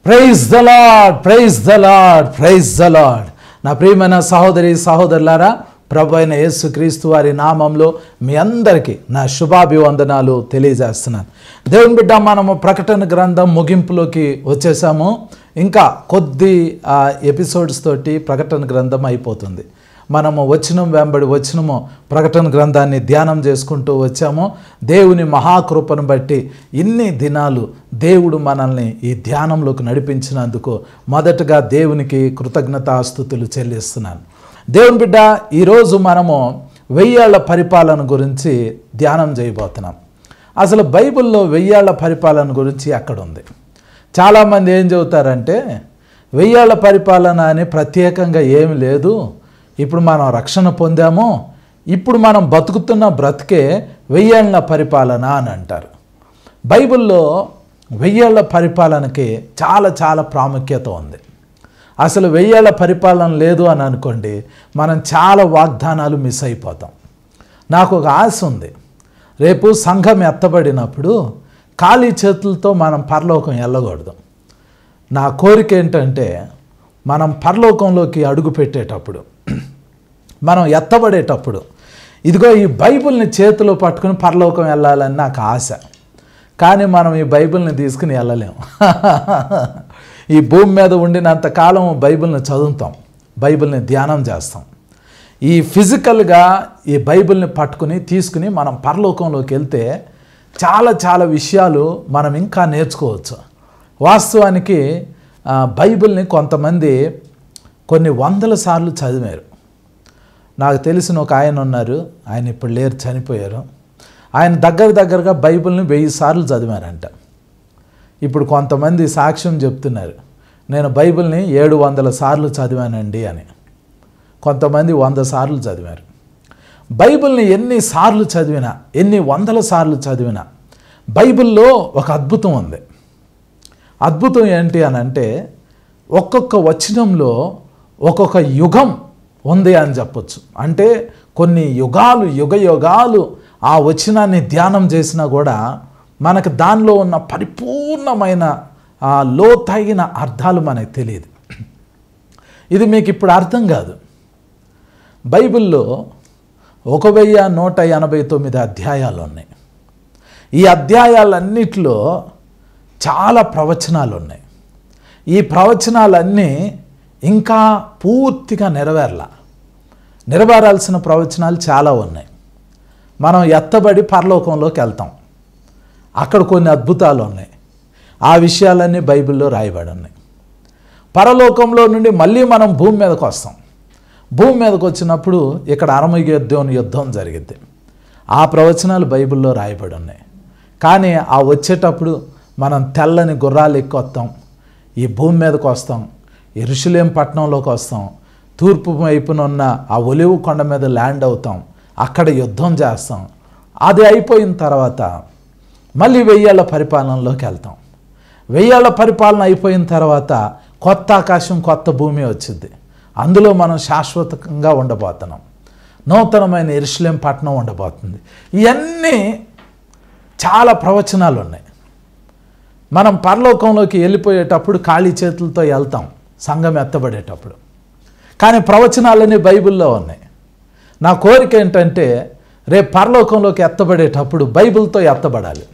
Praise the lord, praise the lord, praise the lord. నా ప్రియమైన సహోదరి సహోదరులారా, ప్రభు అయిన యేసుక్రీస్తు వారి నామంలో మీ అందరికీ నా శుభాభివందనాలు తెలియజేస్తున్నాను. దేవుని బిడ్డ, మనము ప్రకటన గ్రంథం ముగింపులోకి వచ్చేసాము. ఇంకా కొద్ది ఎపిసోడ్స్ తోటి ప్రకటన గ్రంథం అయిపోతుంది. మనము వచనం వెంబడి వచనము ప్రకటన గ్రంథాన్ని ధ్యానం చేసుకుంటూ వచ్చాము. దేవుని మహాకృపను బట్టి ఇన్ని దినాలు దేవుడు మనల్ని ఈ ధ్యానంలోకి నడిపించినందుకు మొదటగా దేవునికి కృతజ్ఞతాస్తుతులు చెల్లిస్తున్నాను. దేవుని బిడ్డ, ఈరోజు మనము 1000 ఏళ్ల పరిపాలన గురించి ధ్యానం చేయబోతున్నాం. అసలు బైబిల్లో 1000 ఏళ్ల పరిపాలన గురించి ఎక్కడ ఉంది? చాలామంది ఏం చెబుతారంటే 1000 ఏళ్ల పరిపాలన అని ప్రత్యేకంగా ఏమి లేదు, ఇప్పుడు మనం రక్షణ పొందాము, ఇప్పుడు మనం బతుకుతున్న బ్రతికే 1000 ఏళ్ల పరిపాలన అని అంటారు. బైబిల్లో 1000 ఏళ్ల పరిపాలనకి చాలా ప్రాముఖ్యత ఉంది. అసలు 1000 ఏళ్ల పరిపాలన లేదు అని అనుకోండి, మనం చాలా వాగ్దానాలు మిస్ అయిపోతాం. నాకు ఒక ఆశ ఉంది, రేపు సంఘం ఎత్తబడినప్పుడు ఖాళీ చేతులతో మనం పరలోకం వెళ్ళకూడదు. నా కోరిక ఏంటంటే, మనం పరలోకంలోకి అడుగు పెట్టేటప్పుడు, మనం ఎత్తబడేటప్పుడు ఇదిగో ఈ బైబిల్ని చేతిలో పట్టుకుని పరలోకం వెళ్ళాలని నాకు ఆశ. కానీ మనం ఈ బైబిల్ని తీసుకుని వెళ్ళలేము. ఈ భూమి మీద ఉండినంత కాలం బైబిల్ని చదువుతాం, బైబిల్ని ధ్యానం చేస్తాం. ఈ ఫిజికల్గా ఈ బైబిల్ని పట్టుకుని తీసుకుని మనం పరలోకంలోకి వెళ్తే చాలా విషయాలు మనం ఇంకా నేర్చుకోవచ్చు. వాస్తవానికి బైబిల్ని కొంతమంది కొన్ని 100 సార్లు చదివారు. నాకు తెలిసిన ఒక ఆయన ఉన్నారు, ఆయన ఇప్పుడు లేరు, చనిపోయారు. ఆయన దగ్గరగా బైబిల్ని 1000 సార్లు చదివారంట. ఇప్పుడు కొంతమంది సాక్ష్యం చెప్తున్నారు, నేను బైబిల్ని 700 సార్లు చదివానండి అని. కొంతమంది 100 సార్లు చదివారు. బైబిల్ని ఎన్ని సార్లు చదివినా, ఎన్ని 100 సార్లు చదివినా బైబిల్లో ఒక అద్భుతం ఉంది. అద్భుతం ఏంటి అని అంటే, ఒక్కొక్క వచనంలో ఒక్కొక్క యుగం ఉంది అని చెప్పొచ్చు. అంటే కొన్ని యుగాలు ఆ వచనాన్ని ధ్యానం చేసినా కూడా మనకు దానిలో ఉన్న పరిపూర్ణమైన లోతైన అర్థాలు మనకు తెలియదు. ఇది మీకు ఇప్పుడు అర్థం కాదు. బైబిల్లో 1189 అధ్యాయాలు ఉన్నాయి. ఈ అధ్యాయాలన్నిటిలో చాలా ప్రవచనాలు ఉన్నాయి. ఈ ప్రవచనాలన్నీ ఇంకా పూర్తిగా నెరవేరాల్సిన ప్రవచనాలు చాలా ఉన్నాయి. మనం ఎత్తబడి పరలోకంలోకి వెళ్తాం, అక్కడ కొన్ని అద్భుతాలు ఉన్నాయి. ఆ విషయాలన్నీ బైబిల్లో రాయబడి ఉన్నాయి. పరలోకంలో నుండి మళ్ళీ మనం భూమి మీదకి వస్తాం. భూమి మీదకి వచ్చినప్పుడు ఇక్కడ అరమగెద్దోని యుద్ధం జరిగింది. ఆ ప్రవచనాలు బైబిల్లో రాయబడి ఉన్నాయి. కానీ ఆ వచ్చేటప్పుడు మనం తెల్లని గుర్రాలు ఎక్కొస్తాం, ఈ భూమి మీదకి వస్తాం, యెరూషలేం పట్టణంలోకి వస్తాం, తూర్పు వైపున ఉన్న ఆ ఒలివు కొండ మీద ల్యాండ్ అవుతాం, అక్కడ యుద్ధం చేస్తాం. అది అయిపోయిన తర్వాత మళ్ళీ 1000 ఏళ్ల పరిపాలనలోకి వెళ్తాం. 1000 ఏళ్ల పరిపాలన అయిపోయిన తర్వాత కొత్త ఆకాశం, కొత్త భూమి వచ్చింది. అందులో మనం శాశ్వతంగా ఉండబోతున్నాం. నూతనమైన యెరూషలేం పట్టణం ఉండబోతుంది. ఇవన్నీ చాలా ప్రవచనాలు ఉన్నాయి. మనం పరలోకంలోకి వెళ్ళిపోయేటప్పుడు ఖాళీ చేతులతో వెళ్తాం, సంఘం ఎత్తబడేటప్పుడు. కానీ ప్రవచనాలన్నీ బైబిల్లో ఉన్నాయి. నా కోరిక ఏంటంటే, రేపు పరలోకంలోకి ఎత్తబడేటప్పుడు బైబిల్తో ఎత్తబడాలి.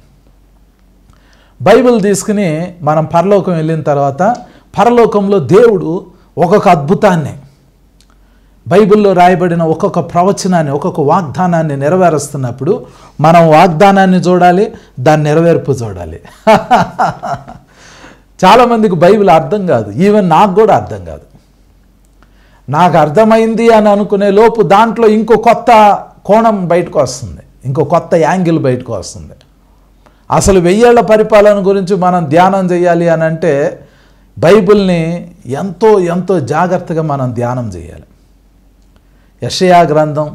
బైబిల్ తీసుకుని మనం పరలోకం వెళ్ళిన తర్వాత పరలోకంలో దేవుడు ఒక్కొక్క అద్భుతాన్ని, బైబిల్లో రాయబడిన ఒక్కొక్క ప్రవచనాన్ని, ఒక్కొక్క వాగ్దానాన్ని నెరవేరుస్తున్నప్పుడు మనం వాగ్దానాన్ని చూడాలి, దాని నెరవేర్పు చూడాలి. చాలామందికి బైబిల్ అర్థం కాదు. ఈవెన్ నాకు కూడా అర్థం కాదు. నాకు అర్థమైంది అని అనుకునే లోపు దాంట్లో ఇంకో కొత్త కోణం బయటకు వస్తుంది, ఇంకో కొత్త యాంగిల్ బయటకు వస్తుంది. అసలు 1000 ఏళ్ల పరిపాలన గురించి మనం ధ్యానం చేయాలి అని అంటే బైబిల్ని ఎంతో జాగ్రత్తగా మనం ధ్యానం చేయాలి. యెషయా గ్రంథం,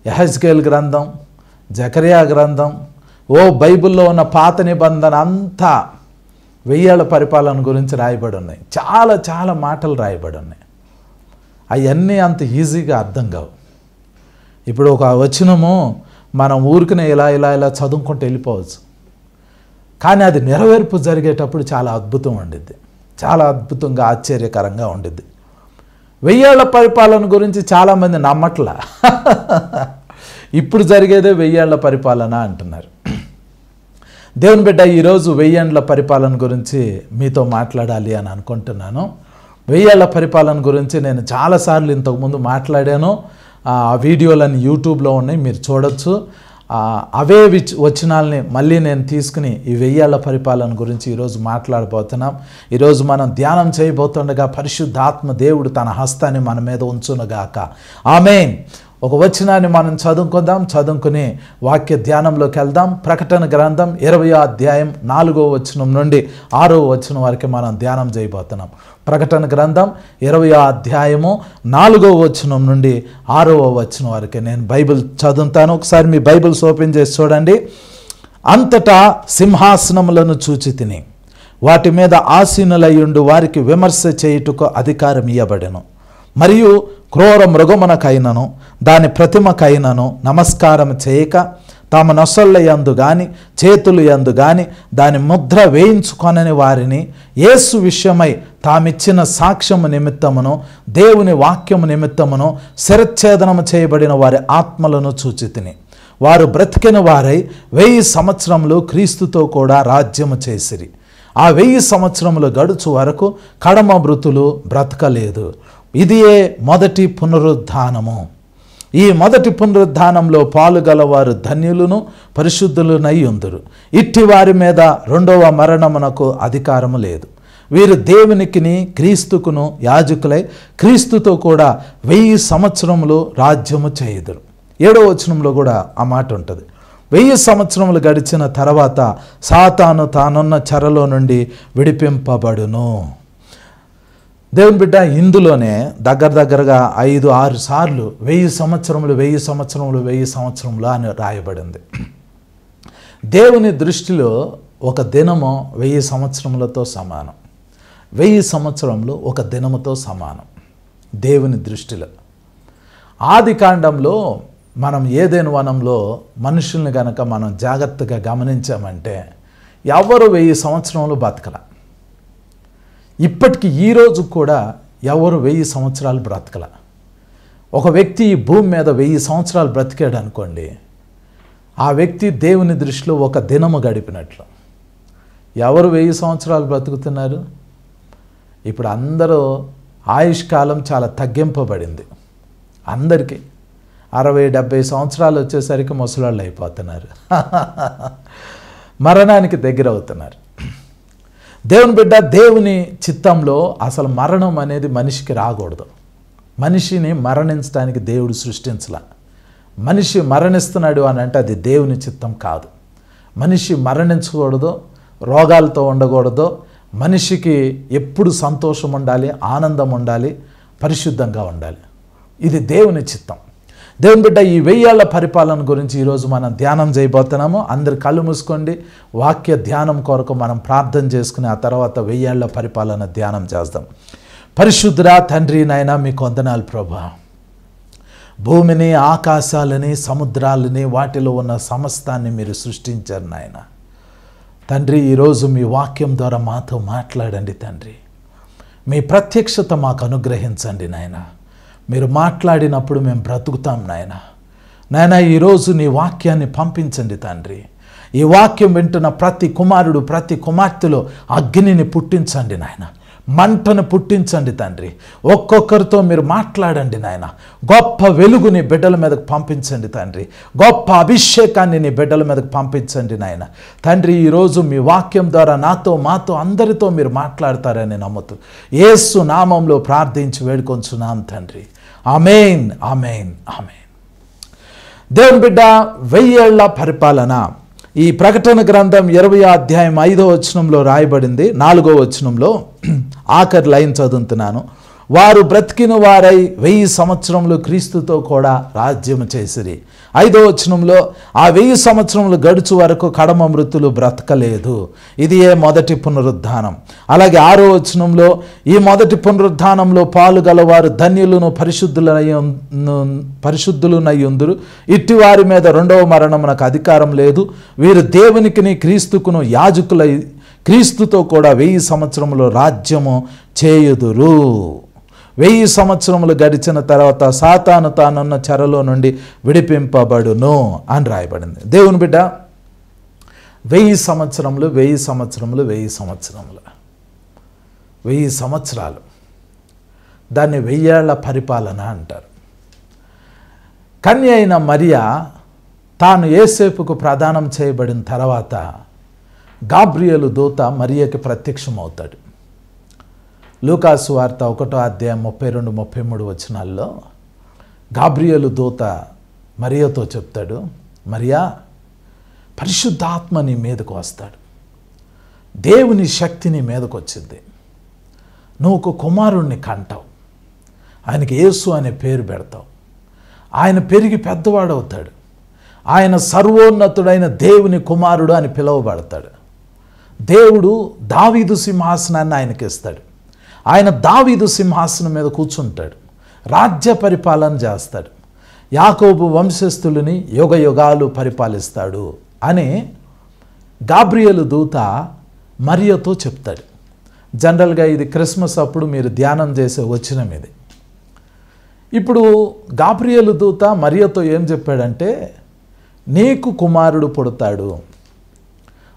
యెహెజ్కేలు గ్రంథం, జకరియా గ్రంథం, బైబిల్లో ఉన్న పాత నిబంధన అంతా 1000 ఏళ్ల పరిపాలన గురించి రాయబడి ఉన్నాయి. చాలా మాటలు రాయబడి ఉన్నాయి. అవన్నీ అంత ఈజీగా అర్థం కావు. ఇప్పుడు ఒక వచనము మనం ఊరికనే ఇలా చదువుకుంటూ వెళ్ళిపోవచ్చు. కానీ అది నెరవేర్పు జరిగేటప్పుడు చాలా అద్భుతం ఉండిద్ది. చాలా అద్భుతంగా ఆశ్చర్యకరంగా ఉండిద్ది. 1000 ఏళ్ల పరిపాలన గురించి చాలామంది నమ్మట్లా. ఇప్పుడు జరిగేదే 1000 ఏళ్ల పరిపాలన అంటున్నారు. దేవుని బిడ్డ, ఈరోజు 1000 ఏళ్ల పరిపాలన గురించి మీతో మాట్లాడాలి అని అనుకుంటున్నాను. 1000 ఏళ్ల పరిపాలన గురించి నేను చాలాసార్లు ఇంతకుముందు మాట్లాడాను. ఆ వీడియోలన్నీ యూట్యూబ్లో ఉన్నాయి, మీరు చూడొచ్చు. అవే వచనాలని మళ్ళీ నేను తీసుకుని ఈ 1000 ఏళ్ల పరిపాలన గురించి ఈరోజు మాట్లాడబోతున్నాం. ఈరోజు మనం ధ్యానం చేయబోతుండగా పరిశుద్ధాత్మ దేవుడు తన హస్తాన్ని మన మీద ఉంచునుగాక. ఆమేన్. ఒక వచనాన్ని మనం చదువుకుందాం. చదువుకుని వాక్య ధ్యానంలోకి వెళ్దాం. ప్రకటన గ్రంథం 20వ అధ్యాయం 4వ వచనం నుండి 6వ వచనం వరకు మనం ధ్యానం చేయబోతున్నాం. ప్రకటన గ్రంథం 20వ అధ్యాయము 4వ వచనం నుండి 6వ వచనం వరకు నేను బైబిల్ చదువుతాను. ఒకసారి మీ బైబిల్స్ ఓపెన్ చేసి చూడండి. అంతటా సింహాసనములను చూచితిని, వాటి మీద ఆసీనులయ్యుండు వారికి విమర్శ చేయుటకు అధికారం ఇయ్యబడెను. మరియు క్రూర మృగమునకైనను దాని ప్రతిమకైనను నమస్కారం చేయక తమ నొసళ్ళ యందు గాని చేతులు యందు గాని దాని ముద్ర వేయించుకొనని వారిని యేసు విషయమై తామిచ్చిన సాక్ష్యము నిమిత్తమును దేవుని వాక్యము నిమిత్తమును శిరచ్ఛేదనము చేయబడిన వారి ఆత్మలను చూచితిని. వారు బ్రతికిన వారై 1000 సంవత్సరములు క్రీస్తుతో కూడా రాజ్యము చేసిరి. ఆ 1000 సంవత్సరములు గడుచు వరకు కడమ మృతులు బ్రతకలేదు. ఇదియే మొదటి పునరుద్ధానము. ఈ మొదటి పునరుద్ధానంలో పాలుగలవారు ధన్యులను పరిశుద్ధులునై ఉందురు. ఇట్టి వారి మీద రెండవ మరణమునకు అధికారము లేదు. వీరు దేవునికిని క్రీస్తుకును యాజకులై క్రీస్తుతో కూడా 1000 సంవత్సరములు రాజ్యము చేయుదురు. 7వ వచనంలో కూడా ఆ మాట ఉంటుంది. 1000 సంవత్సరములు గడిచిన తర్వాత సాతాను తానున్న చెరలో నుండి విడిపింపబడును. దేవుని బిడ్డ, ఇందులోనే దగ్గరగా 5-6 సార్లు 1000 సంవత్సరములు 1000 సంవత్సరములు 1000 సంవత్సరములు అని రాయబడింది. దేవుని దృష్టిలో ఒక దినము 1000 సంవత్సరములతో సమానం. 1000 సంవత్సరములు ఒక దినముతో సమానం దేవుని దృష్టిలో. ఆది కాండంలో మనం ఏదెను వనంలో మనుషుల్ని గనక మనం జాగ్రత్తగా గమనించామంటే ఎవరు 1000 సంవత్సరములు బతకల. ఇప్పటికీ ఈరోజు కూడా ఎవరు 1000 సంవత్సరాలు బ్రతకల. ఒక వ్యక్తి ఈ భూమి మీద 1000 సంవత్సరాలు బ్రతికాడు అనుకోండి, ఆ వ్యక్తి దేవుని దృష్టిలో ఒక దినము గడిపినట్లు. ఎవరు 1000 సంవత్సరాలు బ్రతుకుతున్నారు? ఇప్పుడు అందరూ ఆయుష్కాలం చాలా తగ్గింపబడింది. అందరికీ 60-70 సంవత్సరాలు వచ్చేసరికి ముసలాళ్ళు అయిపోతున్నారు. మరణానికి దగ్గర అవుతున్నారు. దేవుని బిడ్డ, దేవుని చిత్తంలో అసలు మరణం అనేది మనిషికి రాకూడదు. మనిషిని మరణించడానికి దేవుడు సృష్టించలా. మనిషి మరణిస్తున్నాడు అని అంటే అది దేవుని చిత్తం కాదు. మనిషి మరణించకూడదు, రోగాలతో ఉండకూడదు. మనిషికి ఎప్పుడు సంతోషం ఉండాలి, ఆనందం ఉండాలి, పరిశుద్ధంగా ఉండాలి. ఇది దేవుని చిత్తం. దేవుని బిడ్డ, ఈ 1000 ఏళ్ల పరిపాలన గురించి ఈరోజు మనం ధ్యానం చేయబోతున్నాము. అందరు కళ్ళు మూసుకోండి. వాక్య ధ్యానం కొరకు మనం ప్రార్థన చేసుకుని ఆ తర్వాత 1000 ఏళ్ల పరిపాలన ధ్యానం చేద్దాం. పరిశుద్ధుడా తండ్రి, నాయన మీకు వందనాలు ప్రభా. భూమిని, ఆకాశాలని, సముద్రాలని, వాటిలో ఉన్న సమస్తాన్ని మీరు సృష్టించారు నాయన. తండ్రి, ఈరోజు మీ వాక్యం ద్వారా మాతో మాట్లాడండి తండ్రి. మీ ప్రత్యక్షత మాకు అనుగ్రహించండి నాయన. మీరు మాట్లాడినప్పుడు మేము బ్రతుకుతాం నాయన. నాయన, ఈరోజు నీ వాక్యాన్ని పంపించండి తండ్రి. ఈ వాక్యం వింటున్న ప్రతి కుమారుడు, ప్రతి కుమార్తెలో అగ్నిని పుట్టించండి నాయన. మంటను పుట్టించండి తండ్రి. ఒక్కొక్కరితో మీరు మాట్లాడండి నాయన. గొప్ప వెలుగుని బిడ్డల మీదకు పంపించండి తండ్రి. గొప్ప అభిషేకాన్ని నీ బిడ్డల మీదకు పంపించండి నాయన. తండ్రి, ఈరోజు మీ వాక్యం ద్వారా నాతో, మాతో, అందరితో మీరు మాట్లాడతారని నమ్ముతూ యేసు నామంలో ప్రార్థించి వేడుకొంచున్నాం తండ్రి. ఆమేన్, ఆమేన్, ఆమేన్. దేవుని బిడ్డ, 1000 ఏళ్ల పరిపాలన ఈ ప్రకటన గ్రంథం 20వ అధ్యాయం 5వ వచనంలో రాయబడింది. 4వ వచనంలో ఆఖరి లైన్ చదువుతున్నాను. వారు బ్రతికిన వారై 1000 సంవత్సరములు క్రీస్తుతో కూడా రాజ్యము చేసిరి. 5వ వచనంలో ఆ 1000 సంవత్సరములు గడుచు వరకు కడమ మృతులు బ్రతకలేదు. ఇది మొదటి పునరుద్ధానం. అలాగే 6వ వచనంలో ఈ మొదటి పునరుద్ధానంలో పాలుగలవారు ధన్యులను పరిశుద్ధులునయ్యుందురు. ఇట్టి వారి మీద రెండవ మరణమునకు అధికారం లేదు. వీరు దేవునికిని క్రీస్తుకును యాజకులై క్రీస్తుతో కూడా 1000 సంవత్సరములు రాజ్యము చేయుదురు. 1000 సంవత్సరములు గడిచిన తర్వాత సాతాను తానున్న చెరలో నుండి విడిపింపబడును అని రాయబడింది. దేవుని బిడ్డ, 1000 సంవత్సరములు 1000 సంవత్సరములు 1000 సంవత్సరములు 1000 సంవత్సరాలు, దాన్ని 1000 ఏళ్ల పరిపాలన అంటారు. కన్య అయిన మరియా తాను యేసేపుకు ప్రదానం చేయబడిన తర్వాత గాబ్రియేలు దూత మరియకి ప్రత్యక్షమవుతాడు. లూకాసు వార్త 1వ అధ్యాయం 32-33 వచనాల్లో గాబ్రియేలు దూత మరియతో చెప్తాడు, మరియా, పరిశుద్ధాత్మ నీ మీదకు వస్తాడు, దేవుని శక్తి నీ మీదకు వచ్చింది, నువ్వు ఒక కుమారుణ్ణి కంటావు, ఆయనకి యేసు అనే పేరు పెడతావు, ఆయన పెరిగి పెద్దవాడవుతాడు, ఆయన సర్వోన్నతుడైన దేవుని కుమారుడు అని పిలువబడతాడు. దేవుడు దావీదు సింహాసనాన్ని ఆయనకి ఇస్తాడు, ఆయన దావీదు సింహాసనం మీద కూర్చుంటాడు, రాజ్య పరిపాలన చేస్తాడు, యాకోబు వంశస్థులని యుగ యుగాలు పరిపాలిస్తాడు అని గాబ్రియేలు దూత మరియతో చెప్తాడు. జనరల్గా ఇది క్రిస్మస్ అప్పుడు మీరు ధ్యానం చేసే వచనం ఇది. ఇప్పుడు గాబ్రియేలు దూత మరియతో ఏం చెప్పాడంటే, నీకు కుమారుడు పుడతాడు,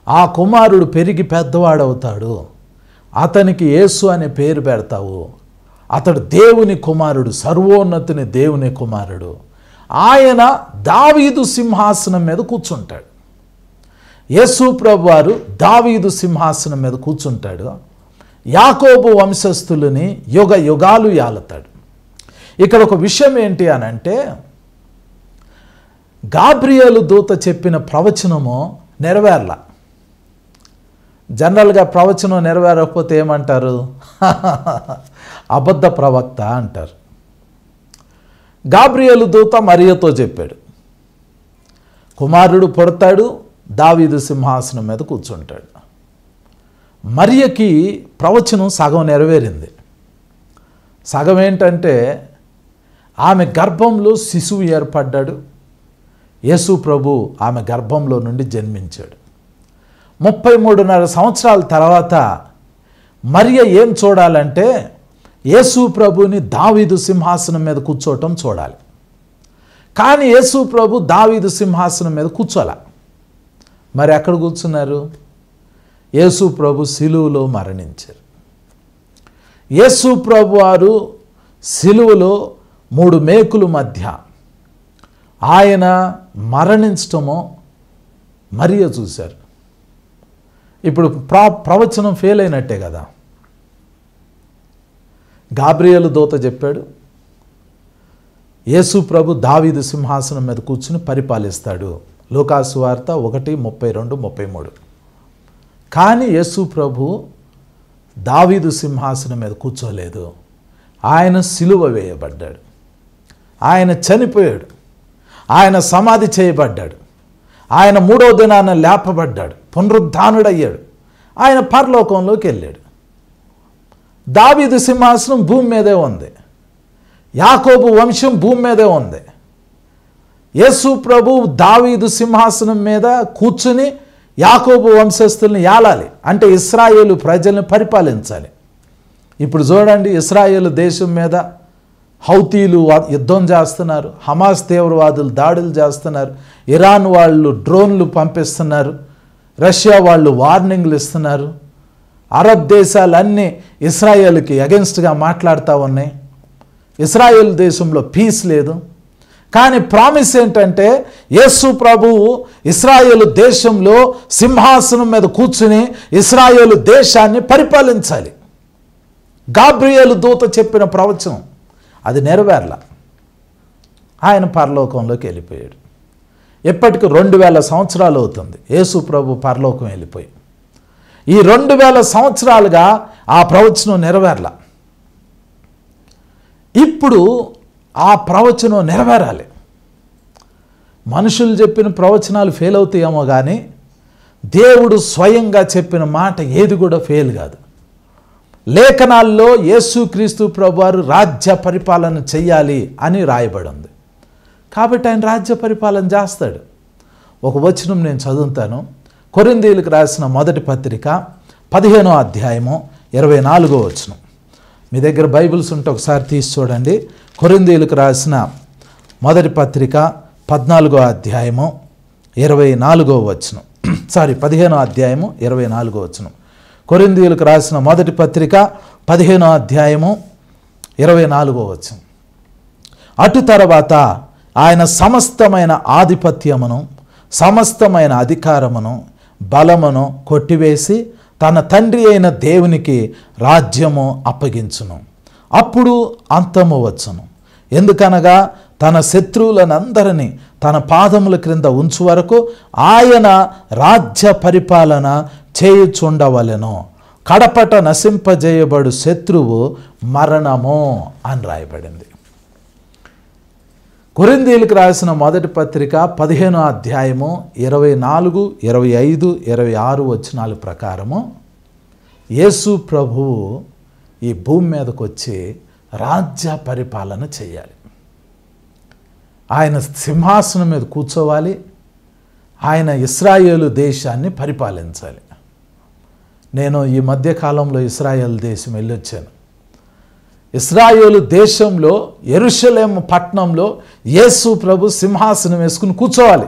ఆ కుమారుడు పెరిగి పెద్దవాడవుతాడు, అతనికి యేసు అనే పేరు పెడతావు, అతడు దేవుని కుమారుడు, సర్వోన్నతుని దేవుని కుమారుడు, ఆయన దావీదు సింహాసనం మీద కూర్చుంటాడు. యేసు ప్రభు వారు దావీదు సింహాసనం మీద కూర్చుంటాడు, యాకోబు వంశస్థులని యుగ యుగాలు యాలతాడు. ఇక్కడ ఒక విషయం ఏంటి అని అంటే, గాబ్రియేలు దూత చెప్పిన ప్రవచనము నెరవేరలా. జనరల్గా ప్రవచనం నెరవేరకపోతే ఏమంటారు? అబద్ధ ప్రవక్త అంటారు. గాబ్రియేలు దూత మరియతో చెప్పాడు, కుమారుడు పుడతాడు, దావీదు సింహాసనం మీద కూర్చుంటాడు. మరియకి ప్రవచనం సగం నెరవేరింది. సగం ఏంటంటే, ఆమె గర్భంలో శిశువు ఏర్పడ్డాడు, యేసు ప్రభు ఆమె గర్భంలో నుండి జన్మించాడు. 33.5 సంవత్సరాల తర్వాత మరియ ఏం చూడాలంటే, యేసు ప్రభుని దావీదు సింహాసనం మీద కూర్చోవటం చూడాలి. కానీ యేసు ప్రభు దావీదు సింహాసనం మీద కూర్చోలే. మరి ఎక్కడ కూర్చున్నారు? యేసు ప్రభు సిలువలో మరణించారు. యేసు ప్రభు వారు సిలువలో 3 మేకుల మధ్య ఆయన మరణించటమో మరియ చూశారు. ఇప్పుడు ప్రవచనం ఫెయిల్ అయినట్టే కదా. గాబ్రియేలు దూత చెప్పాడు, యేసు ప్రభు దావీదు సింహాసనం మీద కూర్చుని పరిపాలిస్తాడు, లూకాసు వార్త 1:32-33. కానీ యేసు ప్రభు దావీదు సింహాసనం మీద కూర్చోలేదు, ఆయన సిలువ వేయబడ్డాడు, ఆయన చనిపోయాడు, ఆయన సమాధి చేయబడ్డాడు, ఆయన 3వ దినాన లేపబడ్డాడు, పునరుద్ధానుడయ్యాడు, ఆయన పరలోకంలోకి వెళ్ళాడు. దావీదు సింహాసనం భూమి మీదే ఉంది, యాకోబు వంశం భూమి మీదే ఉంది. యేసు ప్రభు దావీదు సింహాసనం మీద కూర్చుని యాకోబు వంశస్థుల్ని యాలాలి, అంటే ఇశ్రాయేలు ప్రజల్ని పరిపాలించాలి. ఇప్పుడు చూడండి, ఇశ్రాయేలు దేశం మీద హౌతీలు యుద్ధం చేస్తున్నారు, హమాస్ తీవ్రవాదులు దాడులు చేస్తున్నారు, ఇరాన్ వాళ్ళు డ్రోన్లు పంపిస్తున్నారు, రష్యా వాళ్ళు వార్నింగ్లు ఇస్తున్నారు, అరబ్ దేశాలన్నీ ఇశ్రాయేల్కి అగెన్స్ట్గా మాట్లాడుతూ ఉన్నాయి. ఇశ్రాయేల్ దేశంలో పీస్ లేదు. కానీ ప్రామిస్ ఏంటంటే, యేసు ప్రభువు ఇశ్రాయేలు దేశంలో సింహాసనం మీద కూర్చుని ఇశ్రాయేలు దేశాన్ని పరిపాలించాలి. గాబ్రియేలు దూత చెప్పిన ప్రవచనం అది నెరవేరల. ఆయన పరలోకంలోకి వెళ్ళిపోయాడు. ఎప్పటికి 2000 సంవత్సరాలు అవుతుంది యేసు ప్రభు పరలోకం వెళ్ళిపోయి. ఈ 2000 సంవత్సరాలుగా ఆ ప్రవచనం నెరవేరల. ఇప్పుడు ఆ ప్రవచనం నెరవేరాలి. మనుషులు చెప్పిన ప్రవచనాలు ఫెయిల్ అవుతాయేమో కానీ దేవుడు స్వయంగా చెప్పిన మాట ఏది కూడా ఫెయిల్ కాదు. లేఖనాల్లో యేసుక్రీస్తు ప్రభువారు రాజ్య పరిపాలన చెయ్యాలి అని రాయబడి ఉంది. కాబట్టి ఆయన రాజ్య పరిపాలన చేస్తాడు. ఒక వచనం నేను చదువుతాను. కొరింథీయులకు రాసిన మొదటి పత్రిక 15వ అధ్యాయము 24వ వచనం. మీ దగ్గర బైబిల్స్ ఉంటే ఒకసారి తీసి చూడండి. కొరింథీయులకు రాసిన మొదటి పత్రిక 14వ అధ్యాయము 24వ వచనం. 15వ అధ్యాయము 24వ వచనం. కొరింథీయులకు రాసిన మొదటి పత్రిక 15వ అధ్యాయము 24వ వచనం. అటు తర్వాత ఆయన సమస్తమైన ఆధిపత్యమును సమస్తమైన అధికారమును బలమును కొట్టివేసి తన తండ్రి అయిన దేవునికి రాజ్యము అప్పగించును. అప్పుడు అంతము వచ్చును. ఎందుకనగా తన శత్రువులనందరినీ తన పాదముల క్రింద ఉంచు వరకు ఆయన రాజ్య పరిపాలన చేయుచుండవలెను. కడపట నశింపజేయబడు శత్రువు మరణము అని రాయబడింది. కొరింథీయులకు రాసిన మొదటి పత్రిక 15వ అధ్యాయము 24, 25, 26 వచనాల ప్రకారము యేసు ప్రభువు ఈ భూమి మీదకు వచ్చి రాజ్య పరిపాలన చేయాలి. ఆయన సింహాసనం మీద కూర్చోవాలి. ఆయన ఇశ్రాయేలు దేశాన్ని పరిపాలించాలి. నేను ఈ మధ్యకాలంలో ఇశ్రాయేల్ దేశం వెళ్ళొచ్చాను. ఇశ్రాయేలు దేశంలో యెరూషలేము పట్టణంలో యేసు ప్రభు సింహాసనం వేసుకుని కూర్చోవాలి.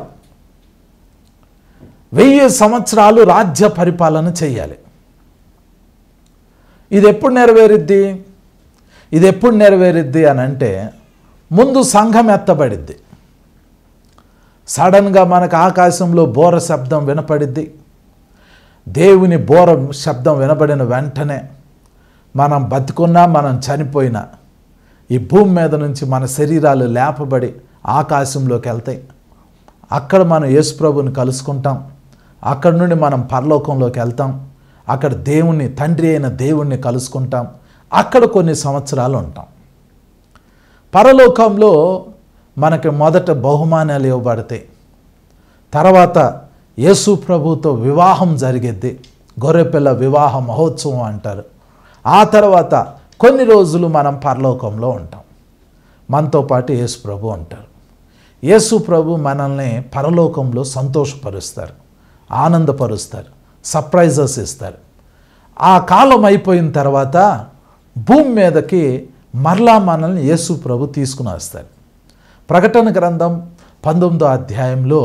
1000 సంవత్సరాలు రాజ్య పరిపాలన చేయాలి. ఇది ఎప్పుడు నెరవేరిద్ది అని అంటే ముందు సంఘం ఎత్తబడిద్ది. సడన్గా మనకు ఆకాశంలో బోర శబ్దం వినపడిద్ది. దేవుని బోర శబ్దం వినబడిన వెంటనే మనం బతికున్నా మనం చనిపోయినా ఈ భూమి మీద నుంచి మన శరీరాలు లేపబడి ఆకాశంలోకి వెళ్తాయి. అక్కడ మనం యేసు ప్రభుని కలుసుకుంటాం. అక్కడ నుండి మనం పరలోకంలోకి వెళ్తాం. అక్కడ దేవుణ్ణి, తండ్రి అయిన దేవుణ్ణి కలుసుకుంటాం. అక్కడ కొన్ని సంవత్సరాలు ఉంటాం. పరలోకంలో మనకి మొదట బహుమానాలు ఇవ్వబడతాయి. తర్వాత యేసు ప్రభుతో వివాహం జరిగేది. గొర్రెపిల్ల వివాహ మహోత్సవం అంటారు. ఆ తర్వాత కొన్ని రోజులు మనం పరలోకంలో ఉంటాం. మనతో పాటు యేసు ప్రభు ఉంటారు. యేసు ప్రభు మనల్ని పరలోకంలో సంతోషపరుస్తారు, ఆనందపరుస్తారు, సర్ప్రైజెస్ ఇస్తారు. ఆ కాలం అయిపోయిన తర్వాత భూమి మీదకి మరలా మనల్ని యేసు ప్రభు తీసుకుని వస్తారు. ప్రకటన గ్రంథం 19వ అధ్యాయంలో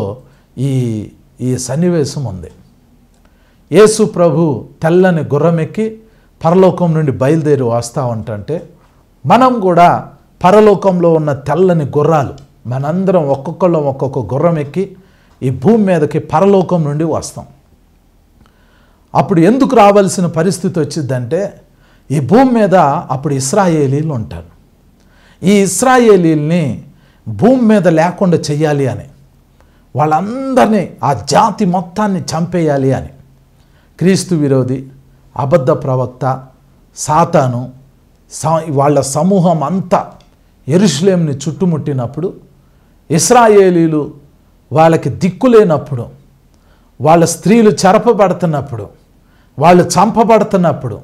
ఈ సన్నివేశం ఉంది. యేసు ప్రభు తెల్లని గుర్రమెక్కి పరలోకం నుండి బయలుదేరి వస్తూ ఉంటుంటే మనం కూడా పరలోకంలో ఉన్న తెల్లని గుర్రాలు మనందరం ఒక్కొక్కళ్ళం ఒక్కొక్క గుర్రం ఎక్కి ఈ భూమి మీదకి పరలోకం నుండి వస్తాం. అప్పుడు ఎందుకు రావాల్సిన పరిస్థితి వచ్చిందంటే ఈ భూమి మీద అప్పుడు ఇశ్రాయేలీలు ఉంటారు. ఈ ఇశ్రాయేలీల్ని భూమి మీద లేకుండా చెయ్యాలి అని, వాళ్ళందరినీ, ఆ జాతి మొత్తాన్ని చంపేయాలి అని క్రీస్తు విరోధి, అబద్ధ ప్రవక్త, సాతాను వాళ్ళ సమూహం అంతా యెరూషలేముని చుట్టుముట్టినప్పుడు ఇశ్రాయేలీలు వాళ్ళకి దిక్కులేనప్పుడు, వాళ్ళ స్త్రీలు చెరపబడుతున్నప్పుడు, వాళ్ళు చంపబడుతున్నప్పుడు,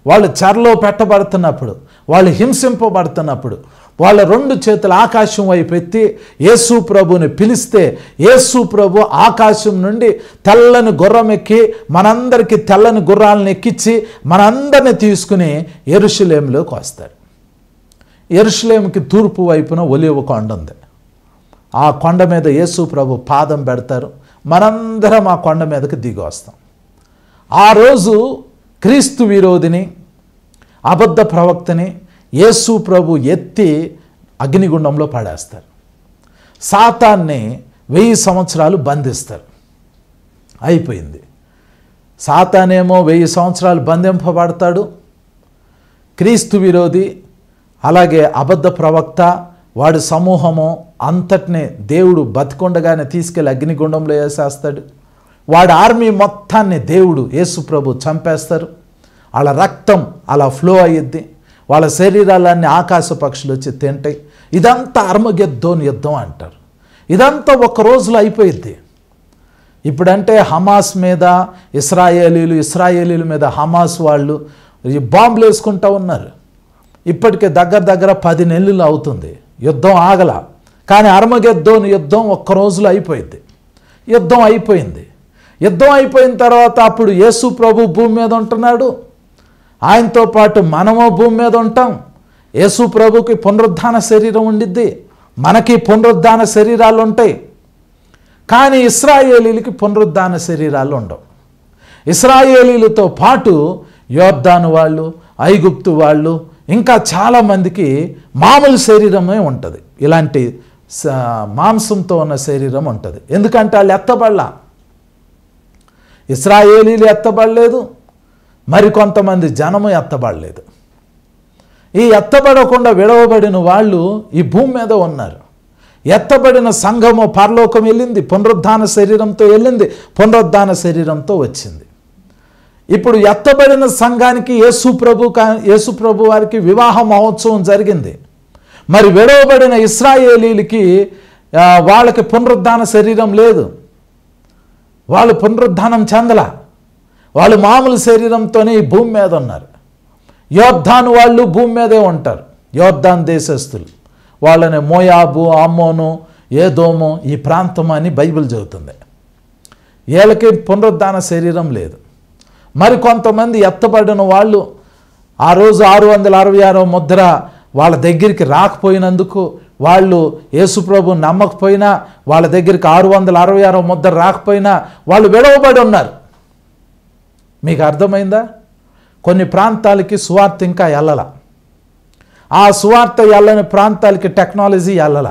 వాళ్ళు చెరలో పెట్టబడుతున్నప్పుడు, వాళ్ళు హింసింపబడుతున్నప్పుడు వాళ్ళ 2 చేతులు ఆకాశం వైపు ఎత్తి యేసు ప్రభుని పిలిస్తే యేసు ప్రభు ఆకాశం నుండి తెల్లని గుర్రం ఎక్కి మనందరికీ తెల్లని గుర్రాలను ఎక్కించి మనందరిని తీసుకుని యెరూషలేములోకి వస్తారు. యెరూషలేముకి తూర్పు వైపున ఒలీవ కొండ ఉంది. ఆ కొండ మీద యేసు ప్రభు పాదం పెడతారు. మనందరం ఆ కొండ మీదకి దిగి వస్తాం. ఆ రోజు క్రీస్తు విరోధిని, అబద్ధ ప్రవక్తని యేసు ప్రభు ఎత్తి అగ్నిగుండంలో పడేస్తారు. సాతాన్ని 1000 సంవత్సరాలు బంధిస్తారు. అయిపోయింది. సాతానేమో 1000 సంవత్సరాలు బంధింపబడతాడు. క్రీస్తు విరోధి, అలాగే అబద్ధ ప్రవక్త, వాడి సమూహము అంతటిని దేవుడు బతికొండగానే తీసుకెళ్ళి అగ్నిగుండంలో వేసేస్తాడు. వాడి ఆర్మీ మొత్తాన్ని దేవుడు యేసు ప్రభు చంపేస్తారు. వాళ్ళ రక్తం అలా ఫ్లో అయ్యిద్ది. వాళ్ళ శరీరాలన్నీ ఆకాశ పక్షులు వచ్చి తింటాయి. ఇదంతా అర్మగెద్దోన్ యుద్ధం అంటారు. ఇదంతా ఒక రోజులో అయిపోయిద్ది. ఇప్పుడంటే హమాస్ మీద ఇస్రాయేలీల మీద హమాస్ వాళ్ళు ఈ బాంబులు వేసుకుంటూ ఉన్నారు. ఇప్పటికే దగ్గర 10 నెలలు అవుతుంది, యుద్ధం ఆగల. కానీ అర్మగెద్దోన్ యుద్ధం ఒక్క రోజులో అయిపోయింది. యుద్ధం అయిపోయింది. యుద్ధం అయిపోయిన తర్వాత అప్పుడు యేసు ప్రభు భూమి మీద ఉంటున్నాడు, ఆయనతో పాటు మనము భూమి మీద ఉంటాం. యేసు ప్రభుకి పునరుద్ధాన శరీరం ఉండిద్ది, మనకి పునరుద్ధాన శరీరాలు ఉంటాయి. కానీ ఇశ్రాయేలీలకి పునరుద్ధాన శరీరాలు ఉండవు. ఇశ్రాయేలీలతో పాటు యోర్దాను వాళ్ళు, ఐగుప్తు వాళ్ళు, ఇంకా చాలామందికి మామూలు శరీరమే ఉంటుంది. ఇలాంటి మాంసంతో ఉన్న శరీరం ఉంటుంది. ఎందుకంటే వాళ్ళు ఎత్తబడలా. ఇశ్రాయేలీలు ఎత్తబడలేదు, మరికొంతమంది జనము ఎత్తబడలేదు. ఈ ఎత్తబడకుండా విడవబడిన వాళ్ళు ఈ భూమి మీద ఉన్నారు. ఎత్తబడిన సంఘము పరలోకం వెళ్ళింది, పునరుద్ధాన శరీరంతో వెళ్ళింది, పునరుద్ధాన శరీరంతో వచ్చింది. ఇప్పుడు ఎత్తబడిన సంఘానికి యేసు ప్రభు వారికి వివాహ మహోత్సవం జరిగింది. మరి విడవబడిన ఇశ్రాయేలీలకి వాళ్ళకి పునరుద్ధాన శరీరం లేదు, వాళ్ళు పునరుద్ధానం చెందల, వాళ్ళు మామూలు శరీరంతోనే ఈ భూమి మీద ఉన్నారు. యోర్దాను వాళ్ళు భూమి మీదే ఉంటారు, యోర్దాను దేశస్థులు. వాళ్ళని మోయాబు, అమ్మోను, ఏదోము ఈ ప్రాంతం అని బైబిల్ చెబుతుంది. వీళ్ళకి పునరుద్ధాన శరీరం లేదు. మరి కొంతమంది ఎత్తబడిన వాళ్ళు ఆ రోజు 666వ ముద్ర వాళ్ళ దగ్గరికి రాకపోయినందుకు, వాళ్ళు యేసుప్రభు నమ్మకపోయినా, వాళ్ళ దగ్గరికి 666వ ముద్ర రాకపోయినా వాళ్ళు విడవబడి ఉన్నారు. మీకు అర్థమైందా? కొన్ని ప్రాంతాలకి సువార్త ఇంకా వెళ్ళాల, ఆ సువార్త వెళ్ళని ప్రాంతాలకి టెక్నాలజీ వెళ్ళాల,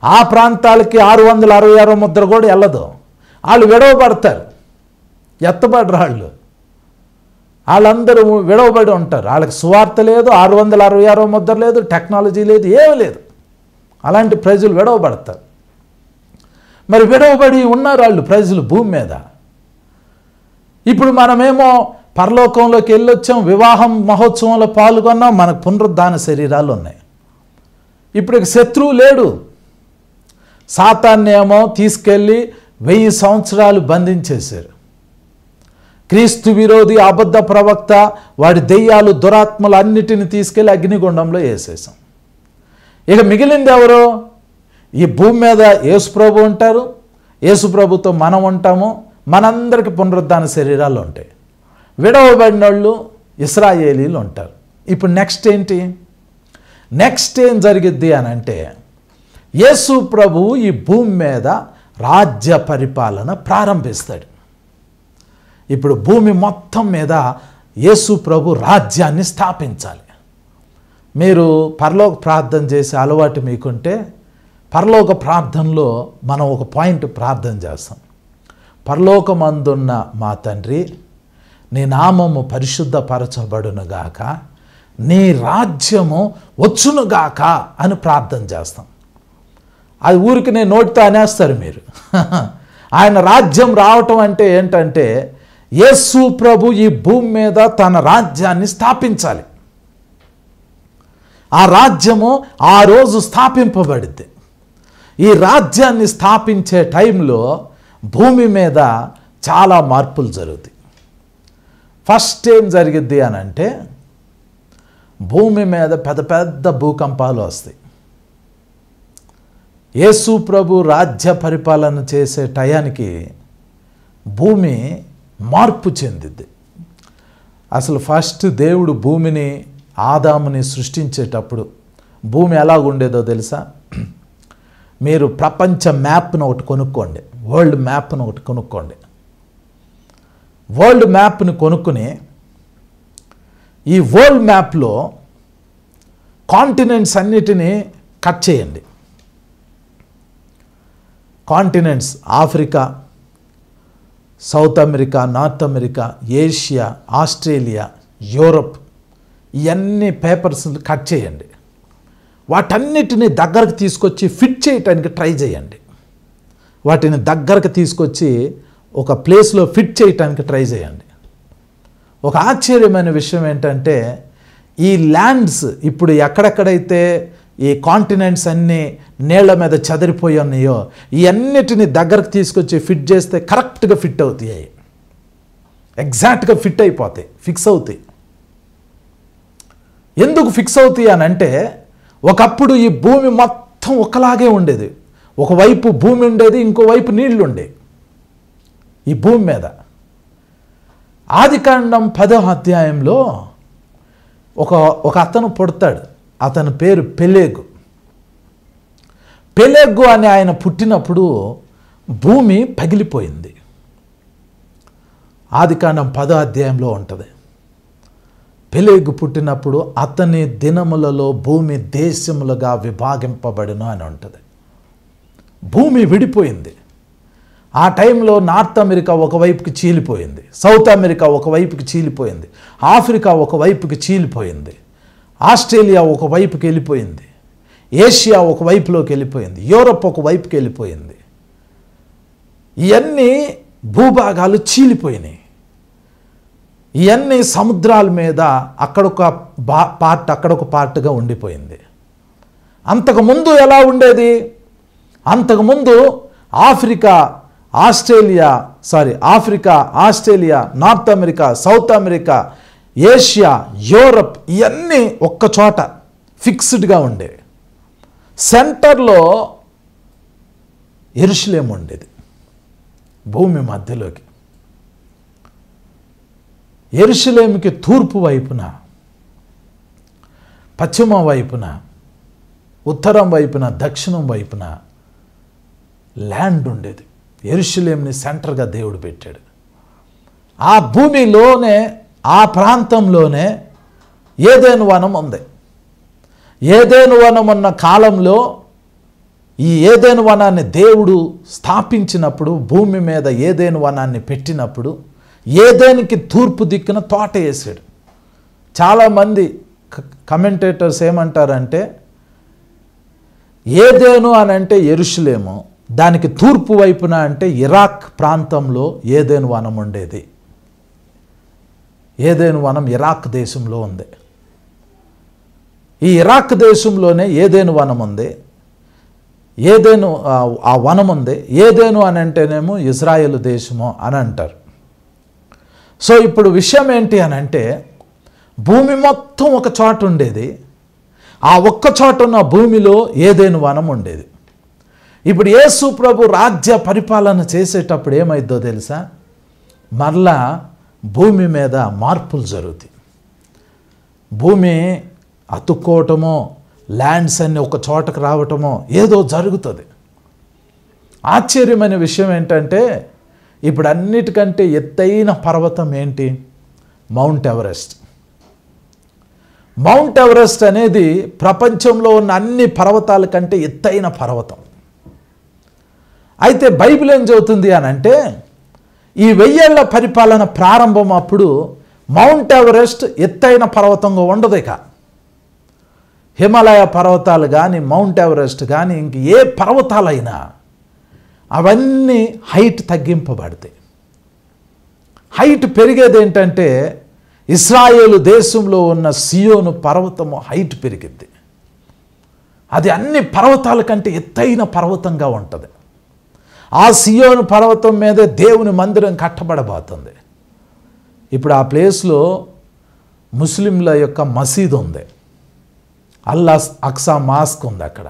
ఆ ప్రాంతాలకి 666వ ముద్ర కూడా వెళ్ళదు. వాళ్ళు విడవబడతారు, ఎత్తబడరు. వాళ్ళందరూ విడవబడి ఉంటారు. వాళ్ళకి సువార్త లేదు, 666వ ముద్ర లేదు, టెక్నాలజీ లేదు, ఏమీ లేదు. అలాంటి ప్రజలు విడవబడతారు. మరి విడవబడి ఉన్నారు వాళ్ళు ప్రజలు భూమి మీద. ఇప్పుడు మనమేమో పరలోకంలోకి వెళ్ళొచ్చాం, వివాహం మహోత్సవంలో పాల్గొన్నాం, మనకు పునరుద్ధాన శరీరాలు ఉన్నాయి. ఇప్పుడు ఇక శత్రువు లేడు. సాతాన్ని ఏమో తీసుకెళ్ళి 1000 సంవత్సరాలు బంధించేశారు. క్రీస్తు విరోధి అబద్ధ ప్రవక్త వాడి దెయ్యాలు దురాత్మలు అన్నిటిని తీసుకెళ్ళి అగ్నిగుండంలో వేసేసాం. ఇక మిగిలింది ఎవరు? ఈ భూమి మీద యేసుప్రభు ఉంటారు, యేసుప్రభుతో మనం ఉంటాము, మనందరికి పునరుద్ధాన శరీరాలు ఉంటాయి. విడవబడిన వాళ్ళు ఇశ్రాయేలీలు ఉంటారు. ఇప్పుడు నెక్స్ట్ ఏంటి? నెక్స్ట్ ఏం జరిగిద్ది అని అంటే, యేసు ప్రభు ఈ భూమి మీద రాజ్య పరిపాలన ప్రారంభిస్తాడు. ఇప్పుడు భూమి మొత్తం మీద యేసు ప్రభు రాజ్యాన్ని స్థాపించాలి. మీరు పరలోక ప్రార్థన చేసే అలవాటు మీకుంటే, పరలోక ప్రార్థనలో మనం ఒక పాయింట్ ప్రార్థన చేస్తాం. పరలోకమందున్న మా తండ్రి, నీ నామము పరిశుద్ధపరచబడునుగాక, నీ రాజ్యము వచ్చునుగాక అని ప్రార్థన చేస్తాం. అది ఊరికి నేను నోటితో అనేస్తారు మీరు. ఆయన రాజ్యం రావటం అంటే ఏంటంటే, యేసు ప్రభు ఈ భూమి మీద తన రాజ్యాన్ని స్థాపించాలి. ఆ రాజ్యము ఆ రోజు స్థాపింపబడింది. ఈ రాజ్యాన్ని స్థాపించే టైంలో భూమి మీద చాలా మార్పులు జరుగుతాయి. ఫస్ట్ ఏం జరిగిద్ది అని అంటే, భూమి మీద పెద్ద పెద్ద భూకంపాలు వస్తాయి. యేసు ప్రభు రాజ్య పరిపాలన చేసే టయానికి భూమి మార్పు చెందిద్ది. అసలు ఫస్ట్ దేవుడు భూమిని, ఆదాముని సృష్టించేటప్పుడు భూమి ఎలాగుండేదో తెలుసా? మీరు ప్రపంచ మ్యాప్ను ఒకటి కొనుక్కోండి, వరల్డ్ మ్యాప్ను ఒకటి కొనుక్కోండి. వరల్డ్ మ్యాప్ని కొనుక్కుని ఈ వరల్డ్ మ్యాప్లో కాంటినెంట్స్ అన్నిటినీ కట్ చేయండి. Continents Africa, south America, north America, Asia, Australia, Europe, ఇవన్నీ పేపర్స్ కట్ చేయండి. వాటన్నిటిని దగ్గరకు తీసుకొచ్చి ఫిట్ చేయటానికి ట్రై చేయండి. వాటిని దగ్గరకు తీసుకొచ్చి ఒక ప్లేస్లో ఫిట్ చేయటానికి ట్రై చేయండి. ఒక ఆశ్చర్యమైన విషయం ఏంటంటే, ఈ ల్యాండ్స్ ఇప్పుడు ఎక్కడెక్కడైతే ఈ కాంటినెంట్స్ అన్నీ నీళ్ల మీద చెదిరిపోయి ఉన్నాయో, ఈ అన్నిటిని దగ్గరకు తీసుకొచ్చి ఫిట్ చేస్తే కరెక్ట్గా ఫిట్ అవుతాయి, ఎగ్జాక్ట్గా ఫిట్ అయిపోతాయి, ఫిక్స్ అవుతాయి. ఎందుకు ఫిక్స్ అవుతాయి అని అంటే, ఒకప్పుడు ఈ భూమి మొత్తం ఒకలాగే ఉండేది. ఒకవైపు భూమి ఉండేది, ఇంకోవైపు నీళ్లు ఉండేవి. ఈ భూమి మీద. ఆదికాండం 10వ అధ్యాయంలో ఒక అతను పుడతాడు. అతని పేరు పెలెగు. పెలెగు అని ఆయన పుట్టినప్పుడు భూమి పగిలిపోయింది. ఆదికాండం 10వ అధ్యాయంలో ఉంటుంది. పెలెగు పుట్టినప్పుడు అతని దినములలో భూమి దేశములుగా విభాగింపబడును అని ఉంటుంది. భూమి విడిపోయింది. ఆ టైంలో నార్త్ అమెరికా ఒకవైపుకి చీలిపోయింది, సౌత్ అమెరికా ఒకవైపుకి చీలిపోయింది, ఆఫ్రికా ఒకవైపుకి చీలిపోయింది, ఆస్ట్రేలియా ఒకవైపుకి వెళ్ళిపోయింది, ఏషియా ఒకవైపులోకి వెళ్ళిపోయింది, యూరప్ ఒకవైపుకి వెళ్ళిపోయింది. ఇవన్నీ భూభాగాలు చీలిపోయినాయి. ఇవన్నీ సముద్రాల మీద అక్కడొక అక్కడొక పార్ట్గా ఉండిపోయింది. అంతకుముందు ఎలా ఉండేది? అంతకుముందు Africa, Australia, north America, south America, Asia, Europe ఇవన్నీ ఒక్క చోట ఫిక్స్డ్గా ఉండేవి. సెంటర్లో యెరూషలేము ఉండేది. భూమి మధ్యలోకి యెరూషలేముకి తూర్పు వైపున, పశ్చిమ వైపున, ఉత్తరం వైపున, దక్షిణం వైపున ల్యాండ్ ఉండేది. యెరూషలేముని సెంటర్గా దేవుడు పెట్టాడు. ఆ భూమిలోనే, ఆ ప్రాంతంలోనే ఏదెను వనం ఉంది. ఏదెను వనం ఉన్న కాలంలో ఈ ఏదెను వనాన్ని దేవుడు స్థాపించినప్పుడు, భూమి మీద ఏదెను వనాన్ని పెట్టినప్పుడు ఏదెనుకి తూర్పు దిక్కున తోట వేసాడు. చాలామంది కమెంటేటర్స్ ఏమంటారంటే ఏదెను అని అంటే యెరూషలేము, దానికి తూర్పు వైపున అంటే ఇరాక్ ప్రాంతంలో ఏదెను వనం ఉండేది. ఏదెను వనం ఇరాక్ దేశంలో ఉంది. ఈ ఇరాక్ దేశంలోనే ఏదెను వనం ఉంది. ఏదెను ఆ వనం ఉంది. ఏదెను అని అంటేనేమో ఇజ్రాయేలు దేశము అని అంటారు. సో ఇప్పుడు విషయం ఏంటి అని అంటే భూమి మొత్తం ఒక చోట ఉండేది. ఆ ఒక్క చోట ఉన్న భూమిలో ఏదెను వనం ఉండేది. ఇప్పుడు యేసు ప్రభు రాజ్య పరిపాలన చేసేటప్పుడు ఏమైద్దో తెలుసా? మరలా భూమి మీద మార్పులు జరుగుతాయి. భూమి అతుక్కోవటమో, ల్యాండ్స్ అన్నీ ఒక చోటకు రావటమో ఏదో జరుగుతుంది. ఆశ్చర్యమైన విషయం ఏంటంటే ఇప్పుడు అన్నిటికంటే ఎత్తైన పర్వతం ఏంటి? Mount Everest. మౌంట్ ఎవరెస్ట్ అనేది ప్రపంచంలో ఉన్న అన్ని పర్వతాల కంటే ఎత్తైన పర్వతం. అయితే బైబిల్ ఏం చెబుతుంది అని అంటే ఈ 1000 ఏళ్ల పరిపాలన ప్రారంభం అప్పుడు మౌంట్ ఎవరెస్ట్ ఎత్తైన పర్వతంగా ఉండదు. ఇక హిమాలయ పర్వతాలు కానీ, మౌంట్ ఎవరెస్ట్ కానీ, ఇంక ఏ పర్వతాలైనా అవన్నీ హైట్ తగ్గింపబడతాయి. హైట్ పెరిగేది ఏంటంటే ఇశ్రాయేలు దేశంలో ఉన్న సియోను పర్వతము హైట్ పెరిగింది. అది అన్ని పర్వతాల కంటే ఎత్తైన పర్వతంగా ఉంటుంది. ఆ సియోను పర్వతం మీదే దేవుని మందిరం కట్టబడబోతుంది. ఇప్పుడు ఆ ప్లేస్లో ముస్లింల యొక్క మసీదు ఉంది. అల్లా అక్సా మాస్క్ ఉంది అక్కడ.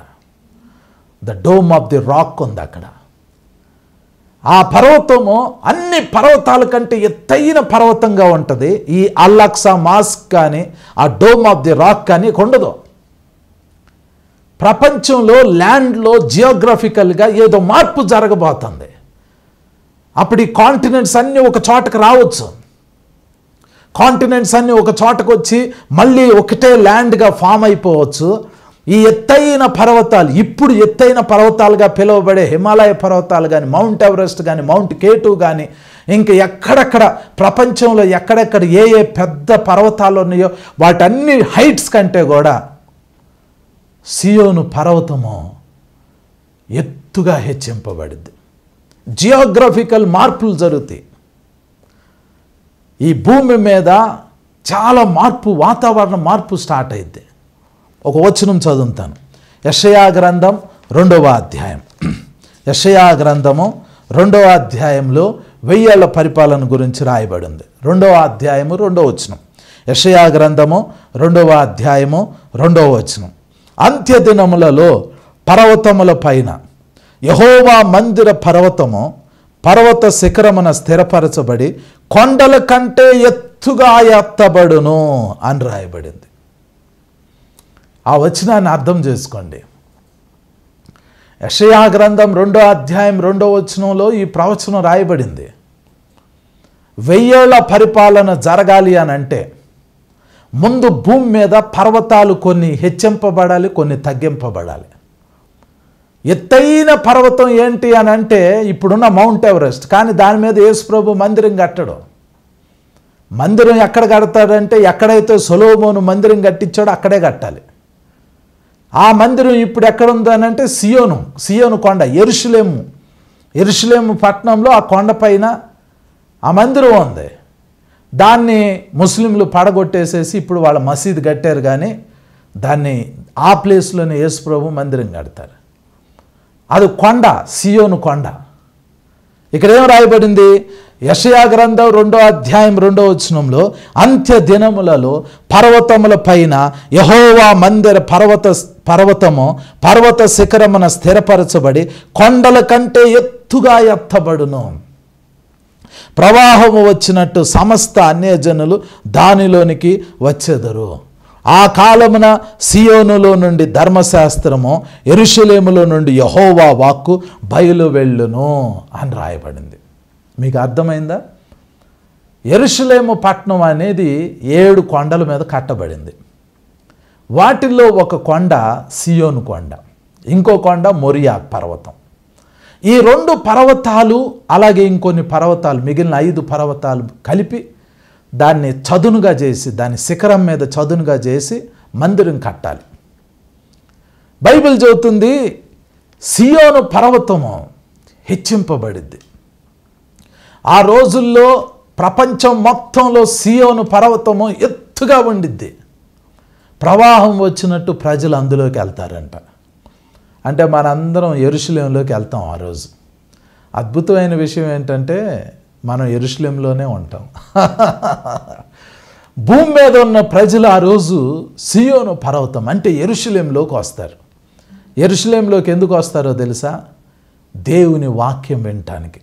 The dome of the rock ఉంది అక్కడ. ఆ పర్వతము అన్ని పర్వతాల కంటే ఎత్తైన పర్వతంగా ఉంటుంది. ఈ అల్ అక్సా మాస్క్ కానీ, ఆ డోమ్ ఆఫ్ ది రాక్ కానీ ఉండదు. ప్రపంచంలో ల్యాండ్లో జియోగ్రఫికల్గా ఏదో మార్పు జరగబోతుంది. అప్పుడు ఈ కాంటినెంట్స్ అన్నీ ఒక చోటకు రావచ్చు. కాంటినెంట్స్ అన్నీ ఒక చోటకు వచ్చి మళ్ళీ ఒకటే ల్యాండ్గా ఫామ్ అయిపోవచ్చు. ఈ ఎత్తైన పర్వతాలు, ఇప్పుడు ఎత్తైన పర్వతాలుగా పిలువబడే హిమాలయ పర్వతాలు కానీ, మౌంట్ ఎవరెస్ట్ కానీ, మౌంట్ K2 కానీ, ఇంకా ఎక్కడెక్కడ ప్రపంచంలో ఎక్కడెక్కడ ఏ ఏ పెద్ద పర్వతాలు ఉన్నాయో వాటన్ని హైట్స్ కంటే కూడా సియోను పర్వతము ఎత్తుగా హెచ్చింపబడింది. జియోగ్రఫికల్ మార్పులు జరుగుతాయి. ఈ భూమి మీద చాలా మార్పు, వాతావరణ మార్పు స్టార్ట్ అయింది. ఒక వచనం చదువుతాను. యెషయా గ్రంథం 2వ అధ్యాయం. యెషయా గ్రంథము 2వ అధ్యాయంలో 1000 ఏళ్ల పరిపాలన గురించి రాయబడింది. 2వ అధ్యాయము 2వ వచనం. యెషయా గ్రంథము 2వ అధ్యాయము 2వ వచనం. అంత్యదినములలో పర్వతముల పైన యెహోవా మందిర పర్వతము పర్వత శిఖరమున స్థిరపరచబడి కొండల కంటే ఎత్తుగా ఎత్తబడును అని రాయబడింది. ఆ వచనాన్ని అర్థం చేసుకోండి. యెషయా గ్రంథం 2వ అధ్యాయం 2వ వచనంలో ఈ ప్రవచనం రాయబడింది. 1000 ఏళ్ల పరిపాలన జరగాలి అని అంటే ముందు భూమి మీద పర్వతాలు కొన్ని హెచ్చింపబడాలి, కొన్ని తగ్గింపబడాలి. ఎత్తైన పర్వతం ఏంటి అని అంటే ఇప్పుడున్న మౌంట్ ఎవరెస్ట్. కానీ దాని మీద యేసు ప్రభు మందిరం కట్టడు. మందిరం ఎక్కడ కడతాడంటే ఎక్కడైతే సొలొమోను మందిరం కట్టించాడో అక్కడే కట్టాలి. ఆ మందిరం ఇప్పుడు ఎక్కడుందనంటే సియోను కొండ, యెరూషలేము పట్టణంలో ఆ కొండపైన ఆ మందిరం ఉంది. దాన్ని ముస్లింలు పడగొట్టేసేసి ఇప్పుడు వాళ్ళ మసీదు కట్టారు. కానీ దాన్ని ఆ ప్లేస్లోనే యేసు ప్రభు మందిరం కడతారు. అది కొండ, సియోను కొండ. ఇక్కడ ఏం రాయబడింది? యెషయా గ్రంథం 2వ అధ్యాయం 2వ వచనంలో అంత్య దినములలో పర్వతముల పైన యెహోవా మందిర పర్వత శిఖరమున స్థిరపరచబడి కొండల కంటే ఎత్తుగా ఎత్తబడును. ప్రవాహము వచ్చినట్టు సమస్త అన్యజనులు దానిలోనికి వచ్చెదరు. ఆ కాలమున సియోనులో నుండి ధర్మశాస్త్రము, యెరూషలేములో నుండి యెహోవా వాక్కు బయలు వెళ్ళును అని రాయబడింది. మీకు అర్థమైందా? యెరూషలేము పట్టణం అనేది 7 కొండల మీద కట్టబడింది. వాటిల్లో ఒక కొండ సియోను కొండ, ఇంకో కొండ మొరియా పర్వతం. ఈ 2 పర్వతాలు అలాగే ఇంకొన్ని పర్వతాలు, మిగిలిన 5 పర్వతాలు కలిపి దాన్ని చదునుగా చేసి, దాని శిఖరం మీద చదునుగా చేసి మందిరం కట్టాలి. బైబిల్ చెబుతుంది సియోను పర్వతము హెచ్చింపబడిద్ది. ఆ రోజుల్లో ప్రపంచం మొత్తంలో సియోను పర్వతము ఎత్తుగా ఉండిద్ది. ప్రవాహం వచ్చినట్టు ప్రజలు అందులోకి వెళ్తారంట. అంటే మనందరం యెరూషలేములోకి వెళ్తాం ఆ రోజు. అద్భుతమైన విషయం ఏంటంటే మనం యెరూషలేములోనే ఉంటాం. భూమి మీద ఉన్న ప్రజలు ఆ రోజు సియోను పర్వతం అంటే యెరూషలేములోకి వస్తారు. యెరూషలేములోకి ఎందుకు వస్తారో తెలుసా? దేవుని వాక్యం వినటానికి,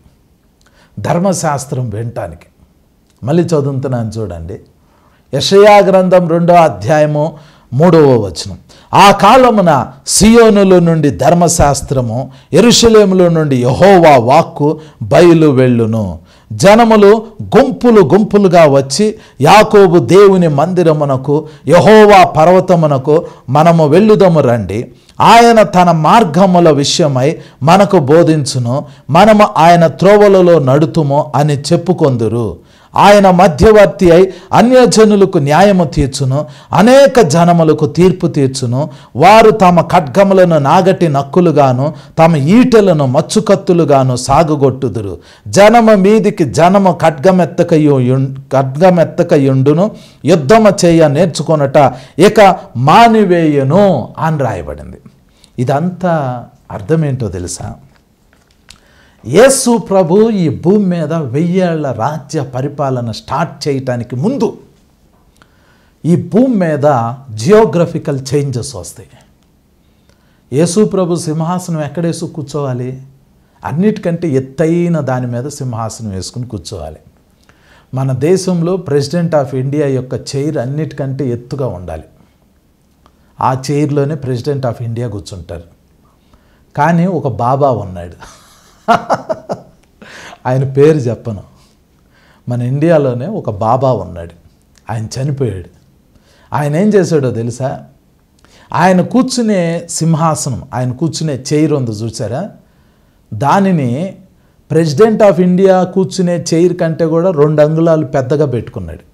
ధర్మశాస్త్రం వినటానికి. మళ్ళీ చదువుతున్నాను చూడండి. యెషయా గ్రంథం 2వ అధ్యాయము 3వ వచనం. ఆ కాలమున సియోనులో నుండి ధర్మశాస్త్రము, యెరూషలేములో నుండి యెహోవా వాక్కు బయలు వెళ్ళును. జనములు గుంపులు గుంపులుగా వచ్చి యాకోబు దేవుని మందిరమునకు, యెహోవా పర్వతమునకు మనము వెళ్ళుదము రండి. ఆయన తన మార్గముల విషయమై మనకు బోధించును, మనము ఆయన త్రోవలలో నడుతుము అని చెప్పుకొందురు. ఆయన మధ్యవర్తి అయి అన్యజనులకు న్యాయము తీర్చును, అనేక జనములకు తీర్పు తీర్చును. వారు తమ ఖడ్గములను నాగటి నక్కులుగాను, తమ ఈటెలను మచ్చుకత్తులుగాను సాగుగొట్టుదురు. జనము మీదికి జనము ఖడ్గమెత్తకయుండును, యుద్ధము చేయ నేర్చుకొనుట ఇక మానివేయను అని రాయబడింది. ఇదంతా అర్థమేంటో తెలుసా? యేసు ప్రభు ఈ భూమి మీద 1000 ఏళ్ల రాజ్య పరిపాలన స్టార్ట్ చేయటానికి ముందు ఈ భూమి మీద జియోగ్రఫికల్ చేంజెస్ వస్తాయి. యేసు ప్రభు సింహాసనం ఎక్కడేసు కూర్చోవాలి? అన్నిటికంటే ఎత్తైన దాని మీద సింహాసనం వేసుకుని కూర్చోవాలి. మన దేశంలో ప్రెసిడెంట్ ఆఫ్ ఇండియా యొక్క చైర్ అన్నిటికంటే ఎత్తుగా ఉండాలి. ఆ చైర్లోనే ప్రెసిడెంట్ ఆఫ్ ఇండియా కూర్చుంటారు. కానీ ఒక బాబా ఉన్నాడు, ఆయన పేరు చెప్పను. మన ఇండియాలోనే ఒక బాబా ఉన్నాడు, ఆయన చనిపోయాడు. ఆయన ఏం చేశాడో తెలుసా? ఆయన కూర్చునే సింహాసనం, ఆయన కూర్చునే చైర్ ఉంది చూసారా, దానిని ప్రెసిడెంట్ ఆఫ్ ఇండియా కూర్చునే చైర్ కంటే కూడా 2 అంగుళాలు పెద్దగా పెట్టుకున్నాడు.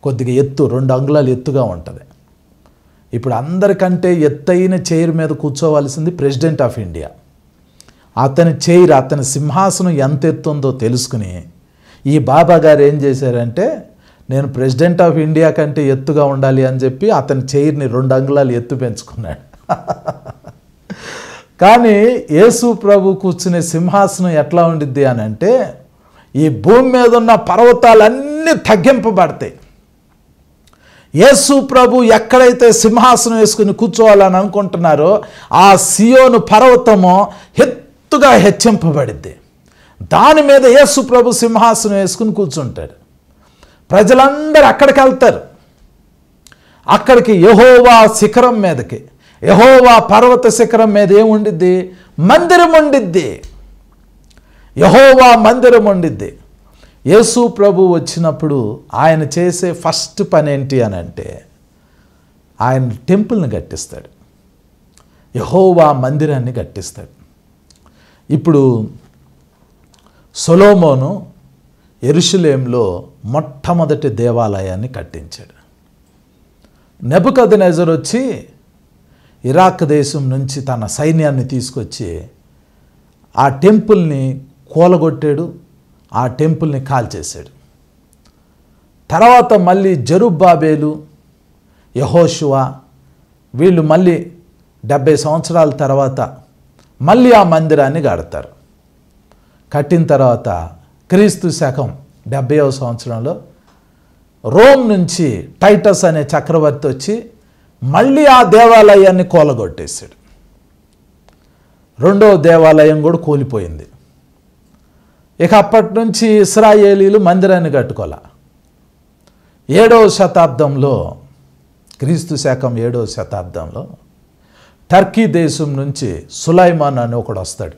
కొద్దిగా ఎత్తు, 2 అంగుళాలు ఎత్తుగా ఉంటుంది. ఇప్పుడు అందరికంటే ఎత్తైన చైర్ మీద కూర్చోవలసింది ప్రెసిడెంట్ ఆఫ్ ఇండియా. అతని చైర్, అతని సింహాసనం ఎంత ఎత్తుందో తెలుసుకుని ఈ బాబా గారు ఏం చేశారంటే, నేను ప్రెసిడెంట్ ఆఫ్ ఇండియా కంటే ఎత్తుగా ఉండాలి అని చెప్పి అతని చైర్ని 2 అంగుళాలు ఎత్తు పెంచుకున్నాడు. కానీ యేసు ప్రభు కూర్చునే సింహాసనం ఎట్లా ఉండిద్ది అని అంటే, ఈ భూమి మీద ఉన్న పర్వతాలన్నీ తగ్గింపబడతాయి. యేసు ప్రభు ఎక్కడైతే సింహాసనం వేసుకుని కూర్చోవాలని అనుకుంటున్నారో ఆ సియోను పర్వతము ఎత్తుగా హెచ్చింపబడిద్ది. దాని మీద యేసు ప్రభు సింహాసనం వేసుకుని కూర్చుంటాడు. ప్రజలందరూ అక్కడికి వెళ్తారు. అక్కడికి యెహోవా శిఖరం మీదకి, యెహోవా పర్వత శిఖరం మీద ఏముండిద్ది? మందిరం ఉండిద్ది. యెహోవా మందిరం ఉండిద్ది. యేసు ప్రభు వచ్చినప్పుడు ఆయన చేసే ఫస్ట్ పని ఏంటి అని అంటే, ఆయన టెంపుల్ని కట్టిస్తాడు, యెహోవా మందిరాన్ని కట్టిస్తాడు. ఇప్పుడు సొలొమోను యెరూషలేములో మొట్టమొదటి దేవాలయాన్ని కట్టించాడు. నెబుకద్నెజర్ వచ్చి ఇరాక్ దేశం నుంచి తన సైన్యాన్ని తీసుకొచ్చి ఆ టెంపుల్ని కూలగొట్టాడు, ఆ టెంపుల్ని కాల్చేశాడు. తర్వాత మళ్ళీ జెరుబ్బాబెలు, యెహోషువ వీళ్ళు మళ్ళీ 70 సంవత్సరాల తర్వాత మళ్ళీ ఆ మందిరాన్ని కడతారు. కట్టిన తర్వాత క్రీస్తు శకం 70వ సంవత్సరంలో రోమ్ నుంచి టైటస్ అనే చక్రవర్తి వచ్చి మళ్ళీ ఆ దేవాలయాన్ని కూలగొట్టేశాడు. రెండవ దేవాలయం కూడా కూలిపోయింది. ఇక అప్పటి నుంచి ఇశ్రాయేలీలు మందిరాన్ని కట్టుకోలే. 7వ శతాబ్దంలో, క్రీస్తు శకం 7వ శతాబ్దంలో టర్కీ దేశం నుంచి సులైమాన్ అని ఒకడు వస్తాడు.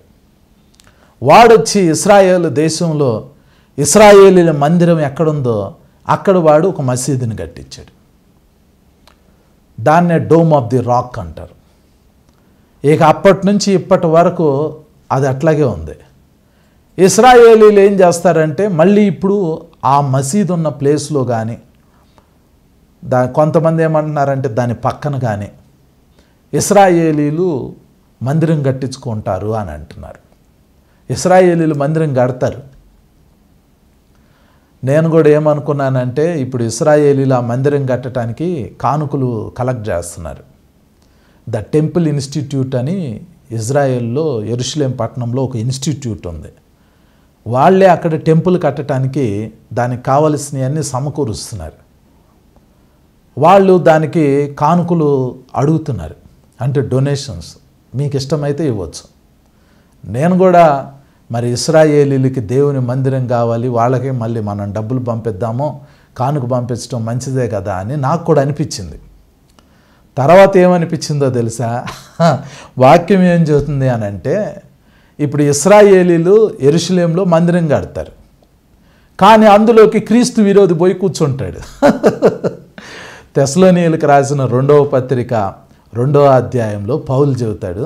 వాడొచ్చి ఇశ్రాయేలు దేశంలో ఇశ్రాయేలీల మందిరం ఎక్కడుందో అక్కడ వాడు ఒక మసీదుని కట్టించాడు. దాన్నే డోమ్ ఆఫ్ ది రాక్ అంటారు. ఇక అప్పటి నుంచి ఇప్పటి వరకు అది అట్లాగే ఉంది. ఇశ్రాయేలీలు ఏం చేస్తారంటే మళ్ళీ ఇప్పుడు ఆ మసీదు ఉన్న ప్లేస్లో కానీ కొంతమంది ఏమంటున్నారంటే దాని పక్కన కానీ ఇశ్రాయేలీలు మందిరం కట్టించుకుంటారు అని అంటున్నారు. ఇశ్రాయేలీలు మందిరం కడతారు. నేను కూడా ఏమనుకున్నానంటే ఇప్పుడు ఇశ్రాయేలీలు ఆ మందిరం కట్టడానికి కానుకలు కలెక్ట్ చేస్తున్నారు. ద టెంపుల్ ఇన్స్టిట్యూట్ అని ఇజ్రాయెల్లో యెరూషలేం పట్టణంలో ఒక ఇన్స్టిట్యూట్ ఉంది. వాళ్ళే అక్కడ టెంపుల్ కట్టడానికి దానికి కావలసినవన్నీ సమకూరుస్తున్నారు. వాళ్ళు దానికి కానుకలు అడుగుతున్నారు, అంటే డొనేషన్స్. మీకు ఇష్టమైతే ఇవ్వచ్చు. నేను కూడా మరి ఇశ్రాయేలీలకి దేవుని మందిరం కావాలి, వాళ్ళకి మళ్ళీ మనం డబ్బులు పంపిద్దామో, కానుక పంపించడం మంచిదే కదా అని నాకు కూడా అనిపించింది. తర్వాత ఏమనిపించిందో తెలుసా? వాక్యం ఏం చెబుతుంది అని అంటే, ఇప్పుడు ఇశ్రాయేలీలు యెరూషలేంలో మందిరం కడతారు, కానీ అందులోకి క్రీస్తు విరోధి పోయి కూర్చుంటాడు. తెస్సలోనీయులకు రాసిన 2వ పత్రిక 2వ అధ్యాయంలో పౌలు చెబుతాడు,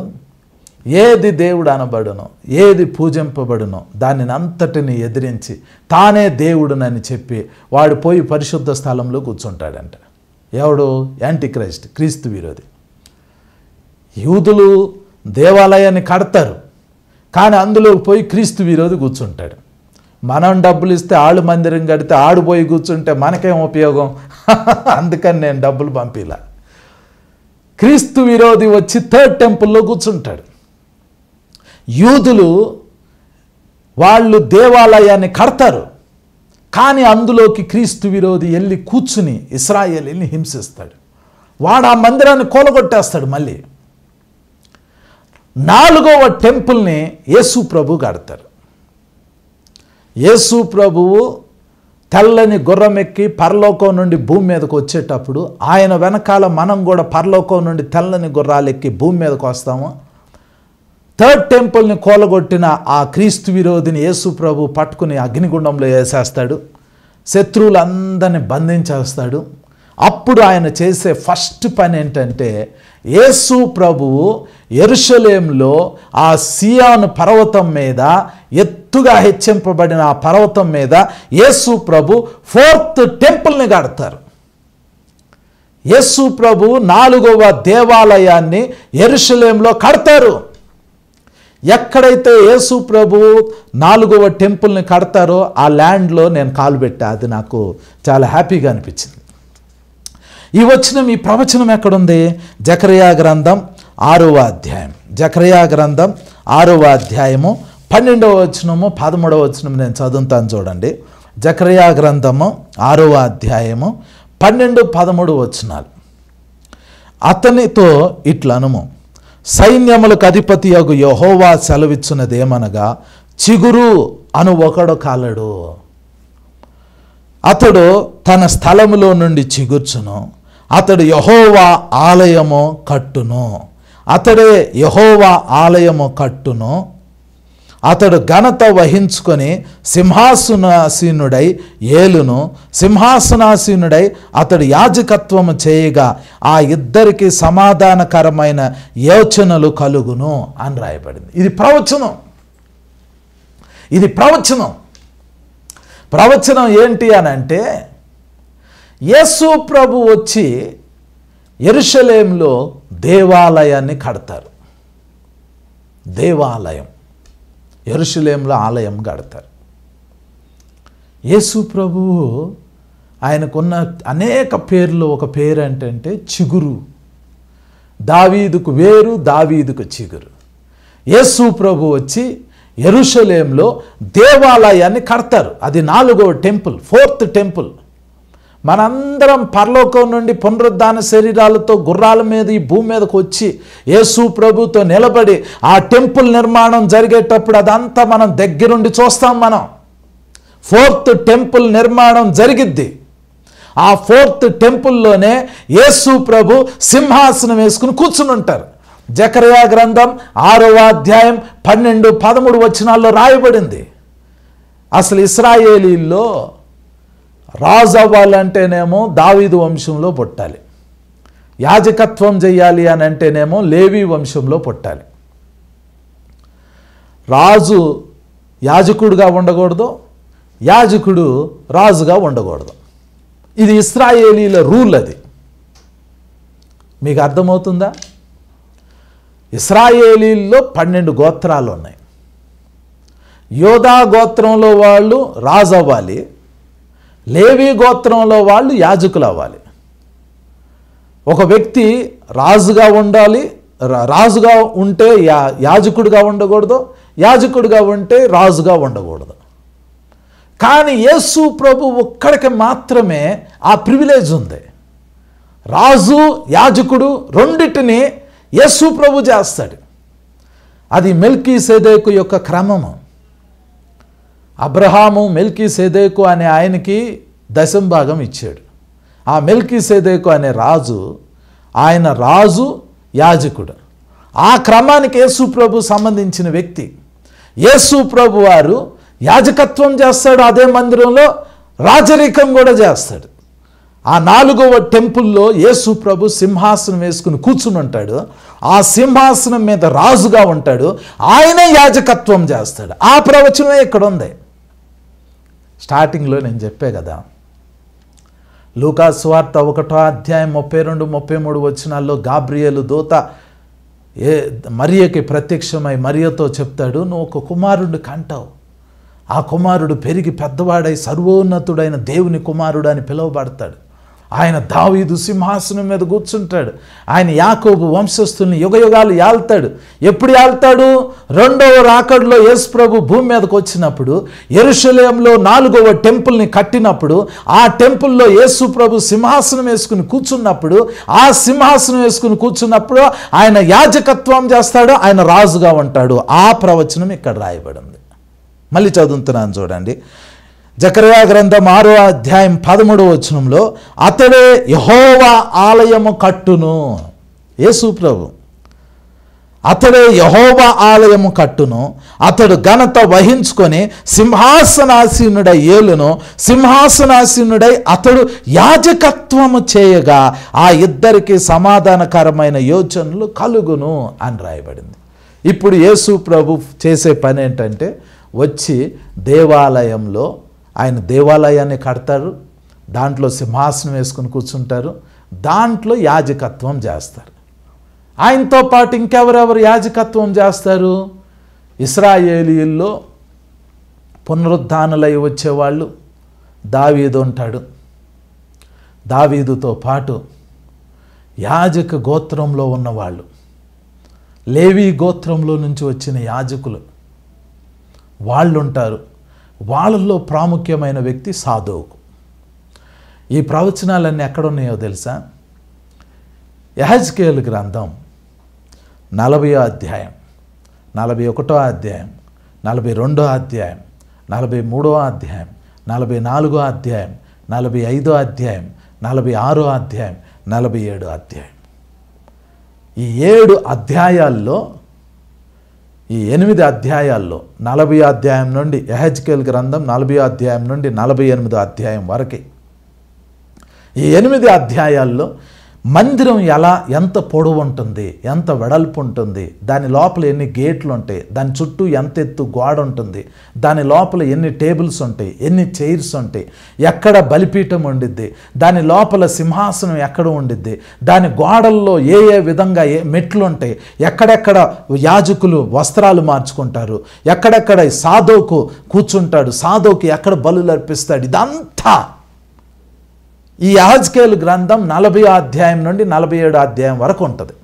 ఏది దేవుడు అనబడునో, ఏది పూజింపబడునో దానిని అంతటిని ఎదిరించి తానే దేవుడునని చెప్పి వాడు పోయి పరిశుద్ధ స్థలంలో కూర్చుంటాడంట. ఎవడు? యాంటిక్రైస్ట్, క్రీస్తు విరోధి. యూదులు దేవాలయాన్ని కడతారు, కానీ అందులో పోయి క్రీస్తు విరోధి కూర్చుంటాడు. మనం డబ్బులు ఇస్తే ఆడు మందిరం కడితే ఆడు పోయి కూర్చుంటే మనకేం ఉపయోగం? అందుకని నేను డబ్బులు పంపిలా. క్రీస్తు విరోధి వచ్చి 3rd టెంపుల్లో కూర్చుంటాడు. యూదులు వాళ్ళు దేవాలయాన్ని కడతారు, కానీ అందులోకి క్రీస్తు విరోధి వెళ్ళి కూర్చుని ఇశ్రాయేలీని హింసిస్తాడు. వాడు ఆ మందిరాన్ని కూలగొట్టేస్తాడు. మళ్ళీ 4వ టెంపుల్ని యేసు ప్రభు కడతారు. యేసు ప్రభువు తెల్లని గుర్రం ఎక్కి పరలోకం నుండి భూమి మీదకు వచ్చేటప్పుడు ఆయన వెనకాల మనం కూడా పరలోకం నుండి తెల్లని గుర్రాలు ఎక్కి భూమి మీదకు వస్తాము. 3rd టెంపుల్ని కూలగొట్టిన ఆ క్రీస్తు విరోధిని యేసు ప్రభు పట్టుకుని అగ్నిగుండంలో వేసేస్తాడు, శత్రువులందరినీ బంధించేస్తాడు. అప్పుడు ఆయన చేసే ఫస్ట్ పని ఏంటంటే, యేసు ప్రభువు యెరూషలేంలో ఆ సియోను పర్వతం మీద, ఎత్తుగా హెచ్చింపబడిన ఆ పర్వతం మీద యేసు ప్రభు 4th టెంపుల్ని కడతారు. యేసు ప్రభు 4వ దేవాలయాన్ని యెరూషలేంలో కడతారు. ఎక్కడైతే యేసు ప్రభు 4వ టెంపుల్ని కడతారో ఆ ల్యాండ్లో నేను కాలు పెట్టా. అది నాకు చాలా హ్యాపీగా అనిపించింది. ఈ వచనం, ఈ ప్రవచనం ఎక్కడుంది? జకర్యా గ్రంథం 6వ అధ్యాయం. జకర్యా గ్రంథం 6వ అధ్యాయము 12వ వచనము 13వ వచనం నేను చదువుతాను చూడండి. జకర్యా గ్రంథము 6వ అధ్యాయము 12, 13 వచనాలు. అతనితో ఇట్లనుము, సైన్యములకు అధిపతియగు యెహోవా సెలవిచ్చున్నదేమనగా, చిగురు అను ఒకడు కాలడు. అతడు తన స్థలములో నుండి చిగుర్చును, అతడు యెహోవా ఆలయము కట్టును. అతడే యెహోవా ఆలయము కట్టును. అతడు ఘనత వహించుకొని సింహాసనాసీనుడై ఏలును. సింహాసనాసీనుడై అతడు యాజకత్వము చేయగా ఆ ఇద్దరికి సమాధానకరమైన యోచనలు కలుగును అని రాయబడింది. ఇది ప్రవచనం. ఇది ప్రవచనం. ప్రవచనం ఏంటి అని అంటే, యేసు ప్రభు వచ్చి యెరూషలేములో దేవాలయాన్ని కడతారు. దేవాలయం, యెరూషలేములో ఆలయం కడతారు. యేసు ప్రభువు ఆయనకున్న అనేక పేర్లు ఒక పేరు ఏంటంటే చిగురు. దావీదుకు వేరు, దావీదుకు చిగురు. యేసు ప్రభు వచ్చి యెరూషలేములో దేవాలయాన్ని కడతారు. అది 4వ టెంపుల్, 4th టెంపుల్. మనందరం పరలోకం నుండి పునరుద్ధాన శరీరాలతో గుర్రాల మీద ఈ భూమి మీదకి వచ్చి యేసు ప్రభుతో నిలబడి ఆ టెంపుల్ నిర్మాణం జరిగేటప్పుడు అదంతా మనం దగ్గరుండి చూస్తాం. మనం 4th టెంపుల్ నిర్మాణం జరిగిద్ది. ఆ 4th టెంపుల్లోనే యేసు ప్రభు సింహాసనం వేసుకుని కూర్చుని ఉంటారు. జకర్యా గ్రంథం 6వ అధ్యాయం 12, 13 వచనాల్లో రాయబడింది. అసలు ఇశ్రాయేలీల్లో రాజు అవ్వాలంటేనేమో దావీదు వంశంలో పుట్టాలి, యాజకత్వం చేయాలి అని అంటేనేమో లేవి వంశంలో పుట్టాలి. రాజు యాజకుడుగా ఉండకూడదు, యాజకుడు రాజుగా ఉండకూడదు. ఇది ఇశ్రాయేలీల రూల్. అది మీకు అర్థమవుతుందా? ఇశ్రాయేలీల్లో 12 గోత్రాలు ఉన్నాయి. యోధా గోత్రంలో వాళ్ళు రాజు అవ్వాలి, లేవి గోత్రంలో వాళ్ళు యాజకులు అవ్వాలి. ఒక వ్యక్తి రాజుగా ఉండాలి, రాజుగా ఉంటే యాజకుడిగా ఉండకూడదు, యాజకుడిగా ఉంటే రాజుగా ఉండకూడదు. కానీ యేసు ప్రభు ఒక్కడికి మాత్రమే ఆ ప్రివిలేజ్ ఉంది. రాజు యాజకుడు రెండిటిని యేసు ప్రభు చేస్తాడు. అది మెల్కీసెదెకు యొక్క క్రమము. అబ్రహాము మెల్కీసెదెకు అనే ఆయనకి దశంభాగం ఇచ్చాడు. ఆ మెల్కీసెదెకు అనే రాజు, ఆయన రాజు యాజకుడు. ఆ క్రమానికి యేసు ప్రభు సంబంధించిన వ్యక్తి. యేసు ప్రభు వారు యాజకత్వం చేస్తాడు, అదే మందిరంలో రాజరికం కూడా చేస్తాడు. ఆ 4వ టెంపుల్లో యేసు ప్రభు సింహాసనం వేసుకుని కూర్చుని ఉంటాడు. ఆ సింహాసనం మీద రాజుగా ఉంటాడు, ఆయనే యాజకత్వం చేస్తాడు. ఆ ప్రవచనమే ఇక్కడ ఉంది. స్టార్టింగ్లో నేను చెప్పే కదా, లూకా సువార్త 1వ అధ్యాయం 32, 33 వచనాల్లో గాబ్రియేలు దూత మరియకి ప్రత్యక్షమై మరియతో చెప్తాడు, నువ్వు ఒక కుమారుడిని కంటావు, ఆ కుమారుడు పెరిగి పెద్దవాడై సర్వోన్నతుడైన దేవుని కుమారుడు అని పిలువబడతాడు. ఆయన దావీదు సింహాసనం మీద కూర్చుంటాడు. ఆయన యాకోబు వంశస్థుల్ని యుగయుగాలు ఏల్తాడు. ఎప్పుడు ఏల్తాడు? 2వ రాకడలో యేసు ప్రభు భూమి మీదకి వచ్చినప్పుడు, యెరూషలేములో 4వ టెంపుల్ని కట్టినప్పుడు, ఆ టెంపుల్లో యేసు ప్రభు సింహాసనం వేసుకుని కూర్చున్నప్పుడు, ఆ సింహాసనం వేసుకుని కూర్చున్నప్పుడు ఆయన యాజకత్వం చేస్తాడు, ఆయన రాజుగా ఉంటాడు. ఆ ప్రవచనం ఇక్కడ రాయబడింది. మళ్ళీ చదువుతున్నాను చూడండి. జకర్యా గ్రంథం 6వ అధ్యాయం 13వ వచనంలో, అతడే యెహోవా ఆలయము కట్టును. యేసు ప్రభు అతడే యెహోవా ఆలయము కట్టును. అతడు ఘనత వహించుకొని సింహాసనాసీనుడై ఏలును. సింహాసనాసీనుడై అతడు యాజకత్వము చేయగా ఆ ఇద్దరికి సమాధానకరమైన యోచనలు కలుగును అని రాయబడింది. ఇప్పుడు యేసు ప్రభు చేసే పని ఏంటంటే, వచ్చి దేవాలయంలో ఆయన దేవాలయాన్ని కడతారు, దాంట్లో సింహాసనం వేసుకుని కూర్చుంటారు, దాంట్లో యాజకత్వం చేస్తారు. ఆయనతో పాటు ఇంకెవరెవరు యాజకత్వం చేస్తారు? ఇశ్రాయేలీయుల్లో పునరుద్ధానులై వచ్చేవాళ్ళు దావీదు ఉంటాడు. దావీదుతో పాటు యాజక గోత్రంలో ఉన్నవాళ్ళు, లేవి గోత్రంలో నుంచి వచ్చిన యాజకులు వాళ్ళు ఉంటారు. వాళ్ళల్లో ప్రాముఖ్యమైన వ్యక్తి సాదోకు. ఈ ప్రవచనాలన్నీ ఎక్కడున్నాయో తెలుసా? యెహెజ్కేలు గ్రంథం 40వ అధ్యాయం, 41వ అధ్యాయం, 42వ అధ్యాయం, 43వ అధ్యాయం, 44వ అధ్యాయం, 45వ అధ్యాయం, 46వ అధ్యాయం, 47వ అధ్యాయం. ఈ 7 అధ్యాయాల్లో, ఈ 8 అధ్యాయాల్లో 40వ అధ్యాయం నుండి యెహెజ్కేలు గ్రంథం 40వ అధ్యాయం నుండి 48వ అధ్యాయం వరకు ఈ 8 అధ్యాయాల్లో మందిరం ఎంత పొడవు ఉంటుంది, ఎంత వెడల్పు ఉంటుంది, దాని లోపల ఎన్ని గేట్లు ఉంటాయి, దాని చుట్టూ ఎంత ఎత్తు గోడ ఉంటుంది, దాని లోపల ఎన్ని టేబుల్స్ ఉంటాయి, ఎన్ని చైర్స్ ఉంటాయి, ఎక్కడ బలిపీఠం ఉండిద్ది, దాని లోపల సింహాసనం ఎక్కడ ఉండిద్ది, దాని గోడల్లో ఏ విధంగా మెట్లు ఉంటాయి, ఎక్కడెక్కడ యాజకులు వస్త్రాలు మార్చుకుంటారు, ఎక్కడెక్కడ సాదోకు కూర్చుంటాడు, సాదోకు ఎక్కడ బలులు అర్పిస్తాడు, ఇదంతా ఈ యెహెజ్కేలు గ్రంథం 40వ అధ్యాయం నుండి 47వ అధ్యాయం వరకు ఉంటుంది.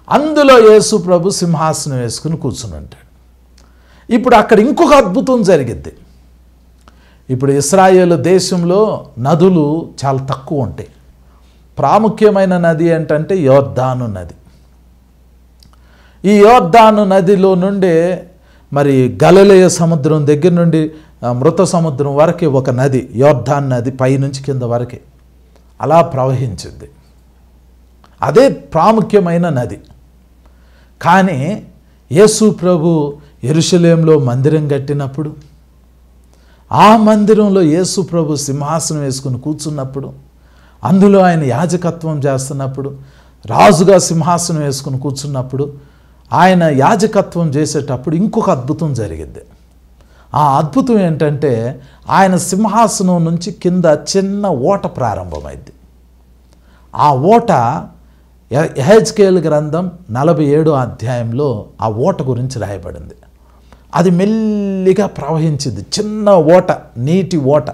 అందులో యేసు ప్రభు సింహాసనం వేసుకుని కూర్చుని ఉంటాడు. ఇప్పుడు అక్కడ ఇంకొక అద్భుతం జరిగిద్ది. ఇప్పుడు ఇశ్రాయేలు దేశంలో నదులు చాలా తక్కువ ఉంటాయి. ప్రాముఖ్యమైన నది ఏంటంటే యోర్దాను నది. ఈ యోర్దాను నదిలో నుండి మరి గలిలయ సముద్రం దగ్గర నుండి మృత సముద్రం వరకు ఒక నది, యోర్దాను నది పైనుంచి కింద వరకు అలా ప్రవహించింది. అదే ప్రాముఖ్యమైన నది. కానీ యేసు ప్రభు యెరూషలేములో మందిరం కట్టినప్పుడు, ఆ మందిరంలో యేసు ప్రభు సింహాసనం వేసుకుని కూర్చున్నప్పుడు, అందులో ఆయన యాజకత్వం చేస్తున్నప్పుడు, రాజుగా సింహాసనం వేసుకుని కూర్చున్నప్పుడు, ఆయన యాజకత్వం చేసేటప్పుడు ఇంకొక అద్భుతం జరిగింది. ఆ అద్భుతం ఏంటంటే ఆయన సింహాసనం నుంచి కింద చిన్న ఓట ప్రారంభమైంది. ఆ ఓట యెహెజ్కేలు గ్రంథం 47వ అధ్యాయంలో ఆ ఓట గురించి రాయబడింది. అది మెల్లిగా ప్రవహించింది, చిన్న ఓట, నీటి ఓట.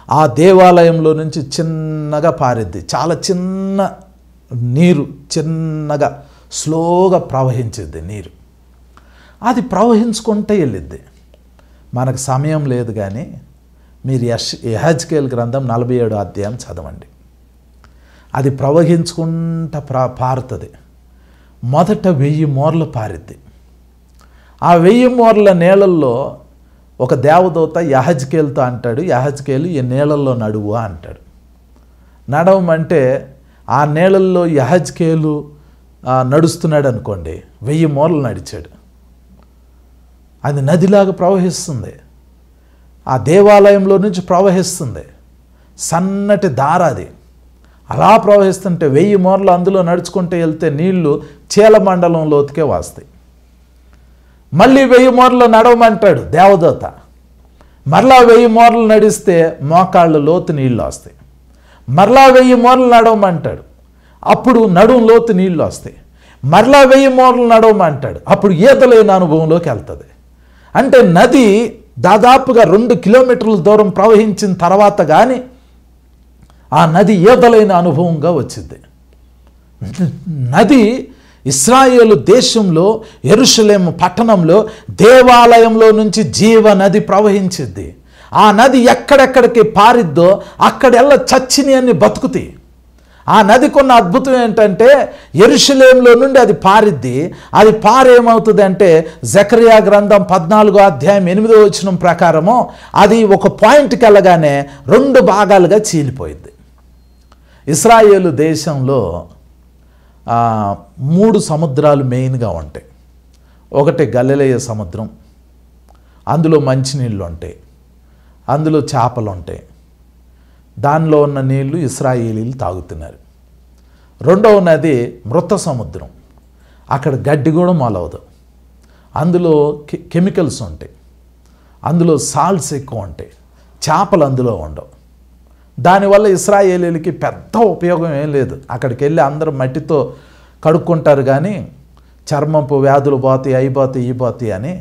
ఆ దేవాలయంలో నుంచి చిన్నగా పారిద్ది, చాలా చిన్న నీరు, చిన్నగా స్లోగా ప్రవహించింది నీరు. అది ప్రవహించుకుంటే వెళ్ళిద్ది. మనకు సమయం లేదు, కానీ మీరు యెహెజ్కేలు గ్రంథం 47వ అధ్యాయం చదవండి. అది ప్రవహించుకుంటా పారుతుంది. మొదట 1000 మోర్లు పారిద్ది. ఆ 1000 మోర్ల నీళ్ళల్లో ఒక దేవదూత యెహెజ్కేలుతో అంటాడు, యెహెజ్కేలు ఈ నీళ్ళల్లో నడువు అంటాడు. నడవమంటే ఆ నీళ్ళల్లో యెహెజ్కేలు నడుస్తున్నాడు అనుకోండి, 1000 మోర్లు నడిచాడు. అది నదిలాగా ప్రవహిస్తుంది, ఆ దేవాలయంలో నుంచి ప్రవహిస్తుంది, సన్నటి దార అది. అలా ప్రవహిస్తుంటే 1000 మోర్లు అందులో నడుచుకుంటూ వెళ్తే నీళ్లు చీలమండలం లోతుకే వస్తాయి. మళ్ళీ 1000 మోర్లు నడవమంటాడు దేవదూత. మరలా 1000 మోర్లు నడిస్తే మోకాళ్ళ లోతు నీళ్ళు వస్తాయి. మరలా 1000 మోర్లు నడవమంటాడు, అప్పుడు నడుం లోతు నీళ్ళు వస్తాయి. మరలా 1000 మోర్లు నడవమంటాడు, అప్పుడు ఈతలేని అనుభవంలోకి వెళ్తుంది. అంటే నది దాదాపుగా 2 కిలోమీటర్ల దూరం ప్రవహించిన తర్వాత కానీ ఆ నది ఈతలేని అనుభవంగా వచ్చింది. నది ఇశ్రాయేలు దేశంలో యెరూషలేము పట్టణంలో దేవాలయంలో నుంచి జీవ నది ప్రవహించింది. ఆ నది ఎక్కడెక్కడికి పారిద్దో అక్కడెల్లా చచ్చిని అన్ని బతుకుతాయి. ఆ నదికున్న అద్భుతం ఏంటంటే యెరూషలేములో నుండి అది పారిద్ది. అది పారేమవుతుంది అంటే జకరియా గ్రంథం 14వ అధ్యాయం 8వ వచనం ప్రకారము అది ఒక పాయింట్కి వెళ్ళగానే 2 భాగాలుగా చీలిపోయింది. ఇశ్రాయేలు దేశంలో 3 సముద్రాలు మెయిన్గా ఉంటాయి. ఒకటి గలిలయ సముద్రం, అందులో మంచినీళ్ళు ఉంటాయి, అందులో చేపలు ఉంటాయి, దానిలో ఉన్న నీళ్లు ఇశ్రాయేలీలు తాగుతున్నారు. రెండవ నది మృత సముద్రం, అక్కడ గడ్డి కూడా మొలవదు, అందులో కెమికల్స్ ఉంటాయి, అందులో సాల్ట్స్ ఎక్కువ ఉంటాయి, చేపలు అందులో ఉండవు. దానివల్ల ఇశ్రాయేలీలకి పెద్ద ఉపయోగం ఏం లేదు. అక్కడికి వెళ్ళి అందరూ మట్టితో కడుక్కుంటారు, కానీ చర్మంపు వ్యాధులు పోతాయి, అయిపోతాయి, ఇపోతాయి అని.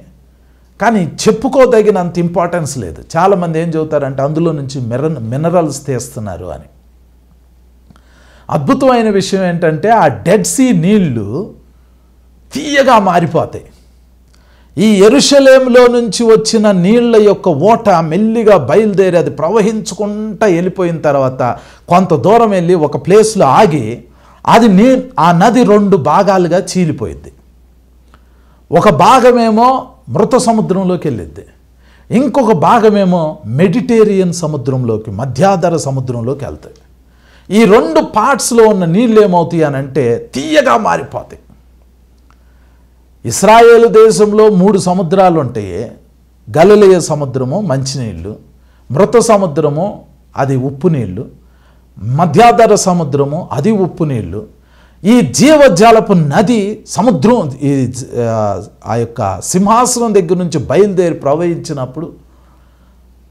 కానీ చెప్పుకోదగినంత ఇంపార్టెన్స్ లేదు. చాలామంది ఏం చెబుతారంటే అందులో నుంచి మినరల్స్ తీస్తున్నారు అని. అద్భుతమైన విషయం ఏంటంటే ఆ డెడ్ సీ నీళ్లు తీయగా మారిపోతాయి. ఈ యెరూషలేములో నుంచి వచ్చిన నీళ్ల యొక్క ఓట మెల్లిగా బయలుదేరి అది ప్రవహించుకుంటూ వెళ్ళిపోయిన తర్వాత కొంత దూరం వెళ్ళి ఒక ప్లేస్లో ఆగి అది ఆ నది 2 భాగాలుగా చీలిపోయింది. ఒక భాగమేమో మృత సముద్రంలోకి వెళ్ళిద్ది, ఇంకొక భాగమేమో మెడిటేరియన్ సముద్రంలోకి, మధ్యాధర సముద్రంలోకి వెళ్తాయి. ఈ 2 పార్ట్స్లో ఉన్న నీళ్ళు ఏమవుతాయి అని అంటే తీయగా మారిపోతాయి. ఇశ్రాయేలు దేశంలో 3 సముద్రాలు ఉంటాయి. గలిలయ సముద్రము మంచినీళ్ళు, మృత సముద్రము అది ఉప్పు నీళ్ళు, మధ్యాధర సముద్రము అది ఉప్పు నీళ్ళు. ఈ జీవజాలపు నది సముద్రం ఆ యొక్క సింహాసనం దగ్గర నుంచి బయలుదేరి ప్రవహించినప్పుడు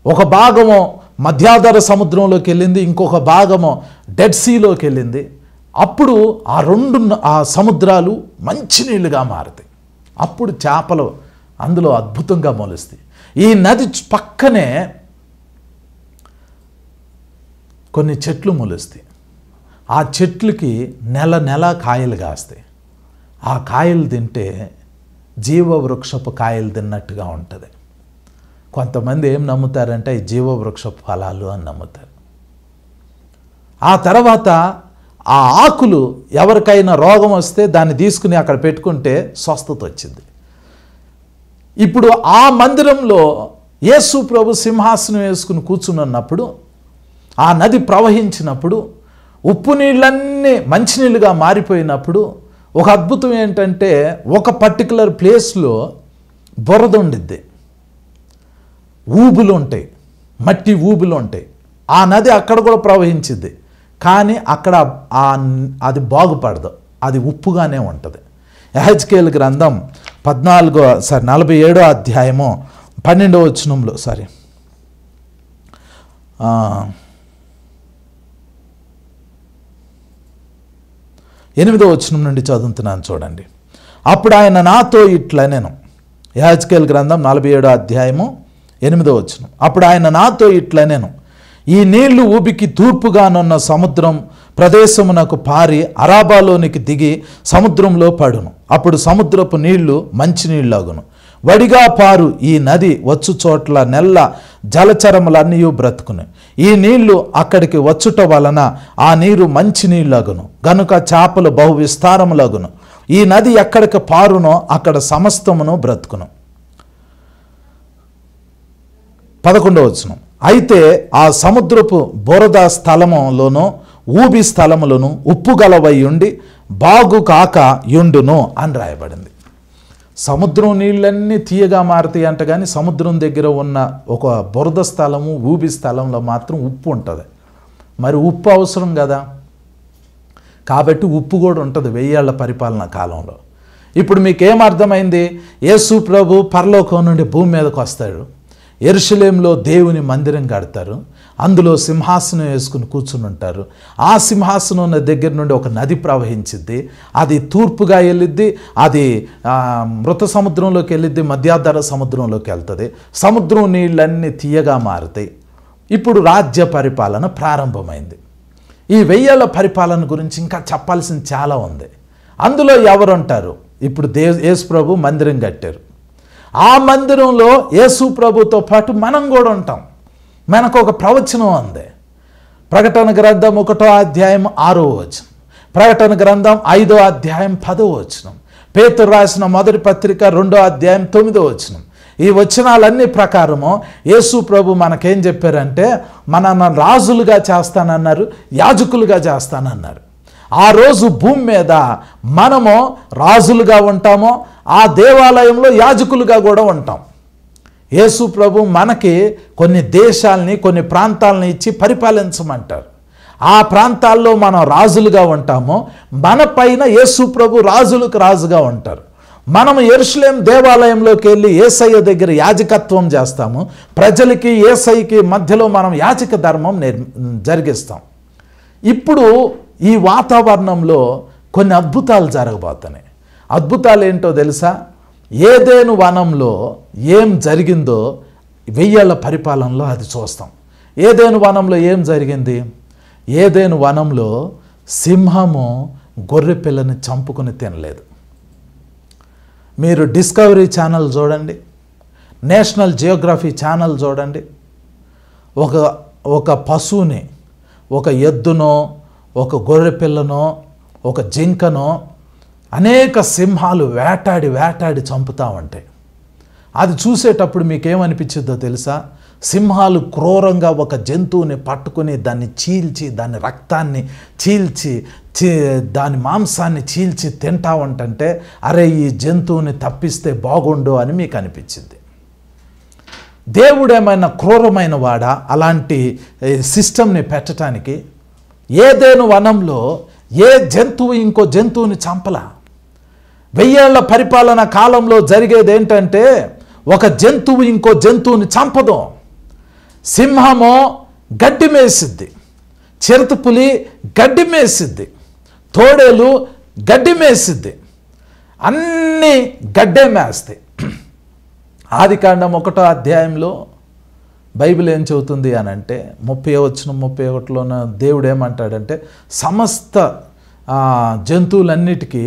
ఒక భాగము మధ్యాధర సముద్రంలోకి వెళ్ళింది, ఇంకొక భాగము డెడ్ సీలోకి వెళ్ళింది. అప్పుడు ఆ సముద్రాలు మంచినీళ్ళుగా మారుతాయి. అప్పుడు చేపలు అందులో అద్భుతంగా మొలుస్తాయి. ఈ నది పక్కనే కొన్ని చెట్లు మొలుస్తాయి. ఆ చెట్లకి నెల కాయలు కాస్తాయి. ఆ కాయలు తింటే జీవవృక్షపు కాయలు తిన్నట్టుగా ఉంటుంది. కొంతమంది ఏం నమ్ముతారంటే ఈ జీవవృక్షపు ఫలాలు అని నమ్ముతారు. ఆ తర్వాత ఆ ఆకులు ఎవరికైనా రోగం వస్తే దాన్ని తీసుకుని అక్కడ పెట్టుకుంటే స్వస్థత వచ్చింది. ఇప్పుడు ఆ మందిరంలో యేసు ప్రభు సింహాసనం వేసుకుని కూర్చున్నప్పుడు ఆ నది ప్రవహించినప్పుడు ఉప్పు నీళ్ళన్నీ మంచినీళ్ళుగా మారిపోయినప్పుడు ఒక అద్భుతం ఏంటంటే ఒక పర్టికులర్ ప్లేస్లో బురద ఉండిద్ది, ఊబులు ఉంటాయి, మట్టి ఊబులు ఉంటాయి. ఆ నది అక్కడ కూడా ప్రవహించిద్ది, కానీ అక్కడ అది బాగుపడదు, అది ఉప్పుగానే ఉంటుంది. యెహెజ్కేలు గ్రంథం 47వ అధ్యాయము 12వ వచనంలో 8వ వచనం నుండి చదువుతున్నాను చూడండి. అప్పుడు ఆయన నాతో ఇట్లనెను. యెహెజ్కేలు గ్రంథం 47వ అధ్యాయము 8వ వచనం. అప్పుడు ఆయన నాతో ఇట్లనెను, ఈ నీళ్లు ఊబికి తూర్పుగానున్న సముద్రం ప్రదేశమునకు పారి అరాబాలోనికి దిగి సముద్రంలో పడును. అప్పుడు సముద్రపు నీళ్లు మంచినీళ్ళగును. వడిగా పారు ఈ నది వచ్చు చోట్ల నెల్ల జలచరములన్నీ బ్రతుకును. ఈ నీళ్లు అక్కడికి వచ్చుట వలన ఆ నీరు మంచి నీళ్ళగును గనుక చేపలు బహు విస్తారములగును. ఈ నది ఎక్కడికి పారునో అక్కడ సమస్తమును బ్రతుకును. 11వ వచనం. అయితే ఆ సముద్రపు బురద స్థలములోను ఊబి స్థలములను ఉప్పు గలవై ఉండి బాగు కాక యుండును అని రాయబడింది. సముద్రం నీళ్ళన్నీ తీయగా మారుతాయి అంట, కానీ సముద్రం దగ్గర ఉన్న ఒక బురద స్థలము ఊబి స్థలంలో మాత్రం ఉప్పు ఉంటుంది. మరి ఉప్పు అవసరం కదా, కాబట్టి ఉప్పు కూడా ఉంటుంది 1000 ఏళ్ల పరిపాలన కాలంలో. ఇప్పుడు మీకేమర్థమైంది? యేసు ప్రభు పరలోకం నుండి భూమి మీదకి వస్తాడు. యెరూషలేములో దేవుని మందిరం కడతారు, అందులో సింహాసనం వేసుకుని కూర్చుని ఉంటారు. ఆ సింహాసనం దగ్గర నుండి ఒక నది ప్రవహించిద్ది, అది తూర్పుగా వెళ్ళిద్ది, అది మృత సముద్రంలోకి వెళ్ళిద్ది, మధ్యాధర సముద్రంలోకి వెళ్తుంది. సముద్రం నీళ్ళన్నీ తీయగా మారుతాయి. ఇప్పుడు రాజ్య పరిపాలన ప్రారంభమైంది. ఈ 1000 ఏళ్ల పరిపాలన గురించి ఇంకా చెప్పాల్సింది చాలా ఉంది. అందులో ఎవరుంటారు? ఇప్పుడు యేసు ప్రభు మందిరం కట్టారు. ఆ మందిరంలో యేసు ప్రభుతో పాటు మనం కూడా ఉంటాం. మనకు ఒక ప్రవచనం ఉంది. ప్రకటన గ్రంథం 1వ అధ్యాయం 6వ వచనం, ప్రకటన గ్రంథం 5వ అధ్యాయం 10వ వచనం, పేతురు రాసిన మొదటి పత్రిక 2వ అధ్యాయం 9వ వచనం. ఈ వచనాలన్నీ ప్రకారము యేసు ప్రభు మనకేం చెప్పారంటే మనల్ని రాజులుగా చేస్తానన్నారు, యాజకులుగా చేస్తానన్నారు. ఆ రోజు భూమి మీద మనము రాజులుగా ఉంటామో ఆ దేవాలయంలో యాజకులుగా కూడా ఉంటాం. యేసు ప్రభు మనకి కొన్ని దేశాలని కొన్ని ప్రాంతాలని ఇచ్చి పరిపాలించమంటారు. ఆ ప్రాంతాల్లో మనం రాజులుగా ఉంటామో మన పైన యేసు ప్రభు రాజులకు రాజుగా ఉంటారు. మనం యెరూషలేం దేవాలయంలోకి వెళ్ళి యేసయ్య దగ్గర యాజకత్వం చేస్తాము. ప్రజలకి యేసయ్యకి మధ్యలో మనం యాజక ధర్మం జరిగిస్తాం. ఇప్పుడు ఈ వాతావరణంలో కొన్ని అద్భుతాలు జరగబోతున్నాయి. అద్భుతాలు ఏంటో తెలుసా? ఏదెను వనంలో ఏం జరిగిందో 1000 ఏళ్ల పరిపాలనలో అది చూస్తాం. ఏదెను వనంలో ఏం జరిగింది? ఏదెను వనంలో సింహము గొర్రె పిల్లని చంపుకొని తినలేదు. మీరు డిస్కవరీ ఛానల్ చూడండి, నేషనల్ జియోగ్రఫీ ఛానల్ చూడండి. ఒక పశువుని, ఒక ఎద్దునో, ఒక గొర్రె పిల్లనో, ఒక జింకనో అనేక సింహాలు వేటాడి చంపుతూ ఉంటాయి. అది చూసేటప్పుడు మీకేమనిపించిందో తెలుసా? సింహాలు క్రూరంగా ఒక జంతువుని పట్టుకుని దాన్ని చీల్చి, దాని రక్తాన్ని చీల్చి, దాని మాంసాన్ని చీల్చి తింటా ఉంటుంటే, అరే ఈ జంతువుని తప్పిస్తే బాగుండు అని మీకు అనిపించింది. దేవుడేమైనా క్రూరమైన వాడా అలాంటి సిస్టమ్ని పెట్టడానికి? ఏదేను వనంలో ఏ జంతువు ఇంకో జంతువుని చంపలా. 1000 ఏళ్ల పరిపాలన కాలంలో జరిగేది ఏంటంటే, ఒక జంతువు ఇంకో జంతువుని చంపదు. సింహము గడ్డి మేసిద్ది, చిరుతపులి గడ్డి మేసిద్ది, తోడేలు గడ్డి మేసిద్ది, అన్నీ గడ్డే మేస్తాయి. ఆదికాండం 1వ అధ్యాయంలో బైబిల్ ఏం చెబుతుంది అని అంటే 30-31లోన దేవుడు ఏమంటాడంటే, సమస్త జంతువులన్నిటికీ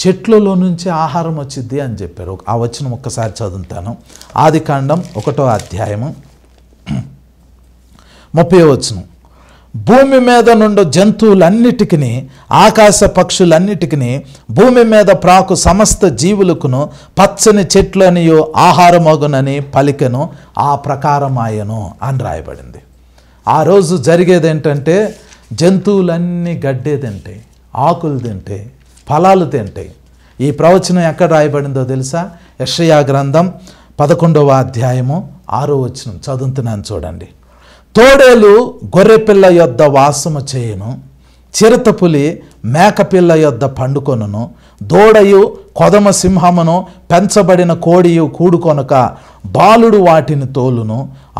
చెట్లలో నుంచి ఆహారం వచ్చింది అని చెప్పారు. ఆ వచనం ఒక్కసారి చదువుతాను. ఆదికాండం 1వ అధ్యాయము 30వ వచనం. భూమి మీద నుండి జంతువులన్నిటికీ, ఆకాశ పక్షులన్నిటికీ, భూమి మీద ప్రాకు సమస్త జీవులకును పచ్చని చెట్లనియో ఆహారమగునని పలికెను, ఆ ప్రకారమాయను అని రాయబడింది. ఆ రోజు జరిగేది ఏంటంటే, జంతువులన్నీ గడ్డే తింటాయి, ఆకులు తింటాయి, ఫలాలు తింటాయి. ఈ ప్రవచనం ఎక్కడ రాయబడిందో తెలుసా? యెషయా గ్రంథం 11వ అధ్యాయము 6వ వచనం చదువుతున్నాను చూడండి. తోడేలు గొర్రెపిల్ల యొద్ద వాసము చేయును, చిరుతపులి మేకపిల్ల యొద్ద పండుకొనును, దూడయు కొదమ సింహమును పెంచబడిన కోడియు కూడుకొనక బాలుడు వాటిని తోలును,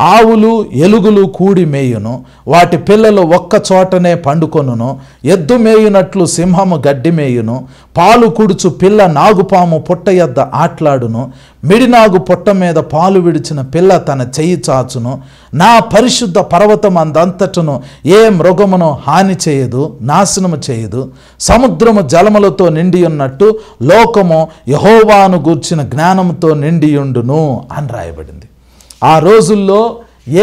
ఆవులు ఎలుగులు కూడి మేయును, వాటి పిల్లలు ఒక్క చోటనే పండుకొనును, ఎద్దు మేయునట్లు సింహము గడ్డి మేయును, పాలు కుడుచు పిల్ల నాగుపాము పుట్ట యొద్ద ఆట్లాడును, మిడినాగు పుట్ట మీద పాలు విడిచిన పిల్ల తన చెయ్యి చాచును, నా పరిశుద్ధ పర్వతం అందంతటను ఏ మృగమును హాని చేయదు, నాశనము చేయదు. సముద్రము జలములతో నిండి ఉన్నట్టు లోకము యెహోవాను గూర్చిన జ్ఞానముతో నిండియుండును అని రాయబడింది. ఆ రోజుల్లో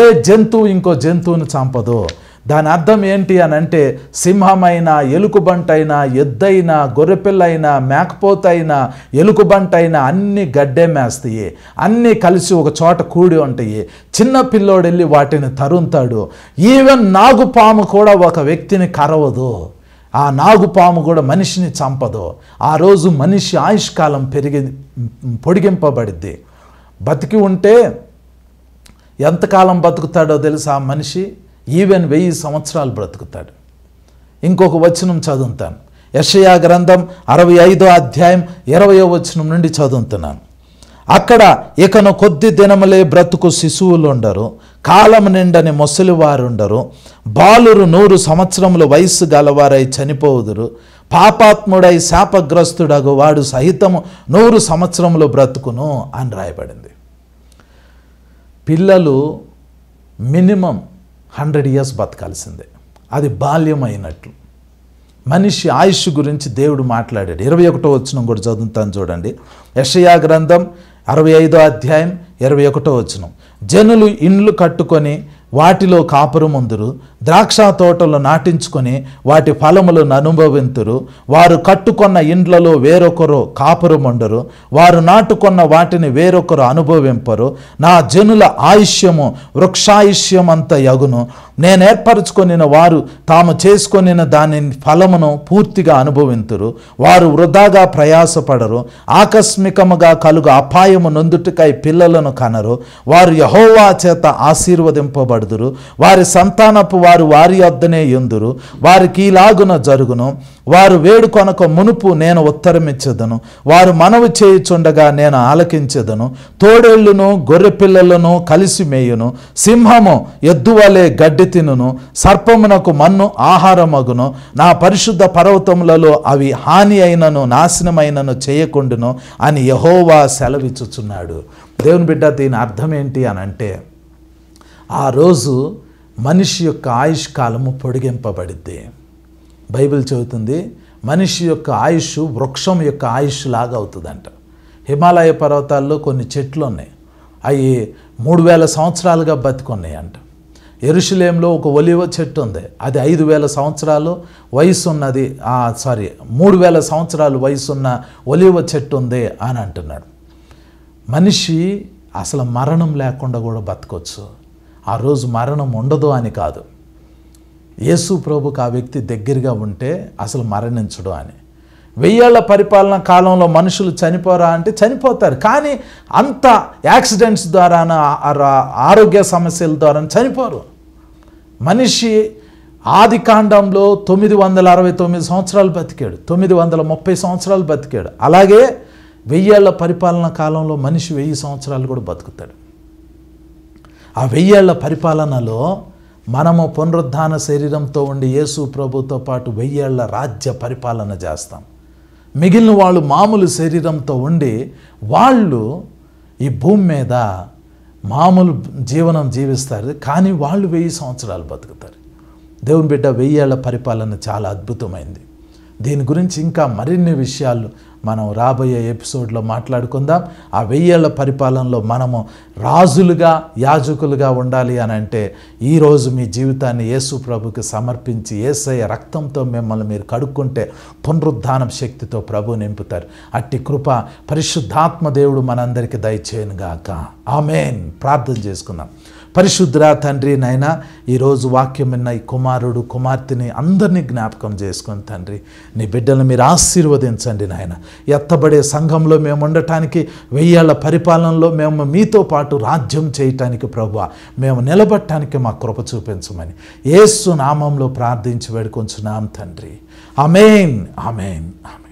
ఏ జంతువు ఇంకో జంతువుని చంపదు. దాని అర్థం ఏంటి అని అంటే, సింహమైనా, ఎలుకబంటైనా, ఎద్దైనా, గొర్రెపిల్లైనా, మేకపోతైనా, ఎలుకబంటైనా అన్నీ గడ్డే మేస్తాయి. అన్నీ కలిసి ఒక చోట కూడి ఉంటాయి. చిన్న పిల్లోడు వెళ్ళి వాటిని తరుముతాడు. ఈవెన్ నాగుపాము కూడా ఒక వ్యక్తిని కరవదు. ఆ నాగుపాము కూడా మనిషిని చంపదు. ఆ రోజు మనిషి ఆయుష్కాలం పొడిగింపబడిద్ది. బతికి ఉంటే ఎంతకాలం బతుకుతాడో తెలుసా? ఆ మనిషి ఈవెన్ 1000 సంవత్సరాలు బ్రతుకుతాడు. ఇంకొక వచనం చదువుతాను. యెషయా గ్రంథం 65వ అధ్యాయం 20వ వచనం నుండి చదువుతున్నాను. అక్కడ ఇకను కొద్ది దినములే బ్రతుకు శిశువులు ఉండరు, కాలం నిండని ముసలివారుండరు, బాలురు 100 సంవత్సరముల వయస్సు గలవారై చనిపోవుదురు, పాపాత్ముడై శాపగ్రస్తుడగు వాడు సహితము 100 సంవత్సరములు బ్రతుకును అని రాయబడింది. పిల్లలు మినిమం 100 years బతకాల్సిందే. అది బాల్యం అయినట్లు. మనిషి ఆయుష్ గురించి దేవుడు మాట్లాడాడు. 21వ వచనం కూడా చదువుతాను చూడండి. యెషయా గ్రంథం 65వ అధ్యాయం 21వ వచనం. జనులు ఇండ్లు కట్టుకొని వాటిలో కాపురముందురు, ద్రాక్ష తోటలు నాటించుకొని వాటి ఫలములను అనుభవింతురు. వారు కట్టుకొన్న ఇండ్లలో వేరొకరు కాపురముండరు, వారు నాటుకొన్న వాటిని వేరొకరు అనుభవింపరు. నా జనుల ఆయుష్యము వృక్షాయుష్యమంత యగును. నేను ఏర్పరచుకొనిన వారు తాము చేసుకొనిన దాని ఫలమును పూర్తిగా అనుభవింతురు. వారు వృధాగా ప్రయాసపడరు, ఆకస్మికముగా కలుగు అపాయము నొందుటికై పిల్లలను కనరు. వారు యెహోవా చేత ఆశీర్వదింపబడుదురు. వారి సంతానపు వారు వారి యొద్దనే యుందురు. వారికి ఇలాగున జరుగును, వారు వేడుకొనక మునుపు నేను ఉత్తరమిచ్చెదను, వారు మనవి చేయుచుండగా నేను ఆలకించెదను. తోడేళ్లును గొర్రెపిల్లలను కలిసి మేయును, సింహము ఎద్దువలే గడ్డి తినును, సర్పమునకు మన్ను ఆహారమగును. నా పరిశుద్ధ పర్వతములలో అవి హాని అయినను నాశనమైనను చేయకుండును అని యెహోవా సెలవిచ్చుచున్నాడు. దేవుని బిడ్డ, దీని అర్థం ఏంటి అని అంటే, ఆ రోజు మనిషి యొక్క ఆయుష్ కాలము పొడిగింపబడిద్ది. బైబిల్ చెబుతుంది మనిషి యొక్క ఆయుష్ వృక్షం యొక్క ఆయుష్ లాగా అవుతుందంట. హిమాలయ పర్వతాల్లో కొన్ని చెట్లు ఉన్నాయి, అవి 3000 సంవత్సరాలుగా బతికున్నాయి అంట. యెరూషలేంలో ఒక ఒలివ చెట్టు ఉంది, అది 5000 సంవత్సరాలు వయసు ఉన్నది. 3000 సంవత్సరాలు వయసున్న ఒలివ చెట్టు ఉంది అని అంటున్నాడు. మనిషి అసలు మరణం లేకుండా కూడా బతకొచ్చు. ఆ రోజు మరణం ఉండదు అని కాదు. యేసు ప్రభుకు ఆ వ్యక్తి దగ్గరగా ఉంటే అసలు మరణించడు అని. 1000 ఏళ్ల పరిపాలన కాలంలో మనుషులు చనిపోరా అంటే చనిపోతారు, కానీ అంత యాక్సిడెంట్స్ ద్వారా ఆరోగ్య సమస్యల ద్వారా చనిపోరు. మనిషి ఆది కాండంలో 969 సంవత్సరాలు బతికాడు, 930 సంవత్సరాలు బతికాడు. అలాగే 1000 ఏళ్ల పరిపాలన కాలంలో మనిషి 1000 సంవత్సరాలు కూడా బతుకుతాడు. ఆ 1000 ఏళ్ల పరిపాలనలో మనము పునరుద్ధాన శరీరంతో ఉండి యేసు ప్రభుతో పాటు 1000 ఏళ్ల రాజ్య పరిపాలన చేస్తాం. మిగిలిన వాళ్ళు మామూలు శరీరంతో ఉండి వాళ్ళు ఈ భూమి మీద మామూలు జీవనం జీవిస్తారు, కానీ వాళ్ళు 1000 సంవత్సరాలు బతుకుతారు. దేవుని బిడ్డ, 1000 ఏళ్ల పరిపాలన చాలా అద్భుతమైంది. దీని గురించి ఇంకా మరిన్ని విషయాలు మనం రాబోయే ఎపిసోడ్లో మాట్లాడుకుందాం. ఆ 1000 ఏళ్ల పరిపాలనలో మనము రాజులుగా యాజకులుగా ఉండాలి అని అంటే ఈరోజు మీ జీవితాన్ని యేసు ప్రభుకి సమర్పించి యేసయ్య రక్తంతో మిమ్మల్ని మీరు కడుక్కుంటే పునరుద్ధానం శక్తితో ప్రభు నింపుతారు. అట్టి కృప పరిశుద్ధాత్మ దేవుడు మనందరికీ దయచేయనుగాక. ఆమేన్. ప్రార్థన చేసుకుందాం. పరిశుద్ధ తండ్రి, నైనా ఈరోజు వాక్యం విన్న ఈ కుమారుడు కుమార్తెని అందరినీ జ్ఞాపకం చేసుకొని తండ్రి, నీ బిడ్డలను మీరు ఆశీర్వదించండి నాయన. ఎత్తబడే సంఘంలో మేము ఉండటానికి 1000 ఏళ్ల పరిపాలనలో మేము మీతో పాటు రాజ్యం చేయటానికి ప్రభువా మేము నిలబడటానికి మా కృప చూపించమని యేసు నామంలో ప్రార్థించి వేడుకొంచున్నాం తండ్రి. ఆమేన్, ఆమేన్, ఆమేన్.